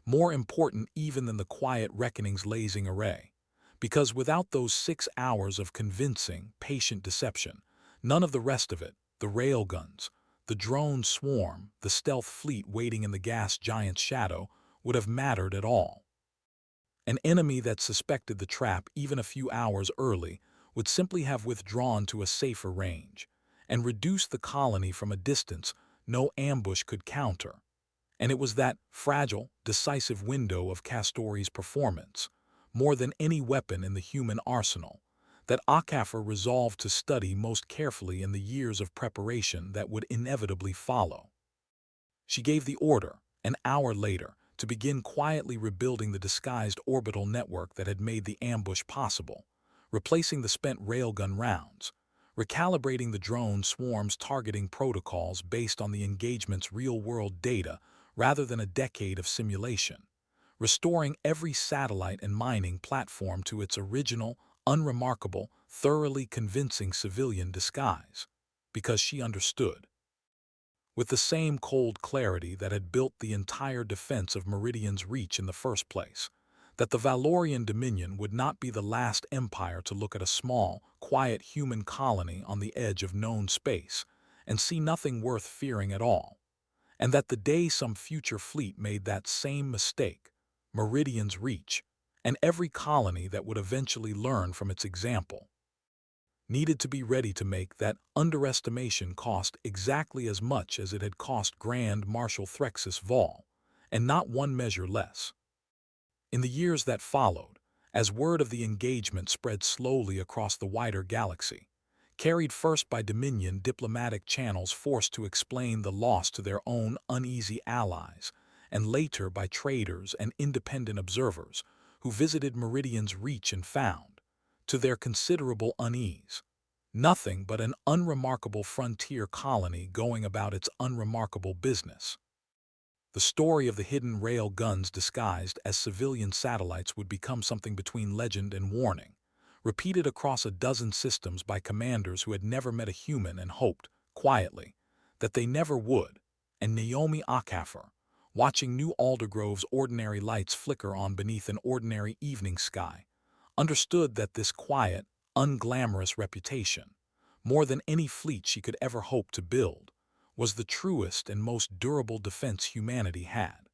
more important even than the Quiet Reckoning's lasing array, because without those 6 hours of convincing, patient deception, none of the rest of it, the railguns, the drone swarm, the stealth fleet waiting in the gas giant's shadow, would have mattered at all. An enemy that suspected the trap even a few hours early would simply have withdrawn to a safer range, and reduced the colony from a distance no ambush could counter. And it was that fragile, decisive window of Castori's performance, more than any weapon in the human arsenal, that Okafor resolved to study most carefully in the years of preparation that would inevitably follow. She gave the order, an hour later, to begin quietly rebuilding the disguised orbital network that had made the ambush possible, replacing the spent railgun rounds, recalibrating the drone swarm's targeting protocols based on the engagement's real-world data rather than a decade of simulation, restoring every satellite and mining platform to its original, unremarkable, thoroughly convincing civilian disguise, because she understood, with the same cold clarity that had built the entire defense of Meridian's reach in the first place, that the Valorian Dominion would not be the last empire to look at a small, quiet human colony on the edge of known space and see nothing worth fearing at all, and that the day some future fleet made that same mistake, Meridian's reach, and every colony that would eventually learn from its example, needed to be ready to make that underestimation cost exactly as much as it had cost Grand Marshal Threxus Vol, and not one measure less. In the years that followed, as word of the engagement spread slowly across the wider galaxy, carried first by Dominion diplomatic channels forced to explain the loss to their own uneasy allies, and later by traders and independent observers who visited Meridian's reach and found, to their considerable unease, nothing but an unremarkable frontier colony going about its unremarkable business. The story of the hidden rail guns disguised as civilian satellites would become something between legend and warning, repeated across a dozen systems by commanders who had never met a human and hoped, quietly, that they never would, and Naomi Akafor, watching New Aldergrove's ordinary lights flicker on beneath an ordinary evening sky, understood that this quiet, unglamorous reputation, more than any fleet she could ever hope to build, was the truest and most durable defense humanity had.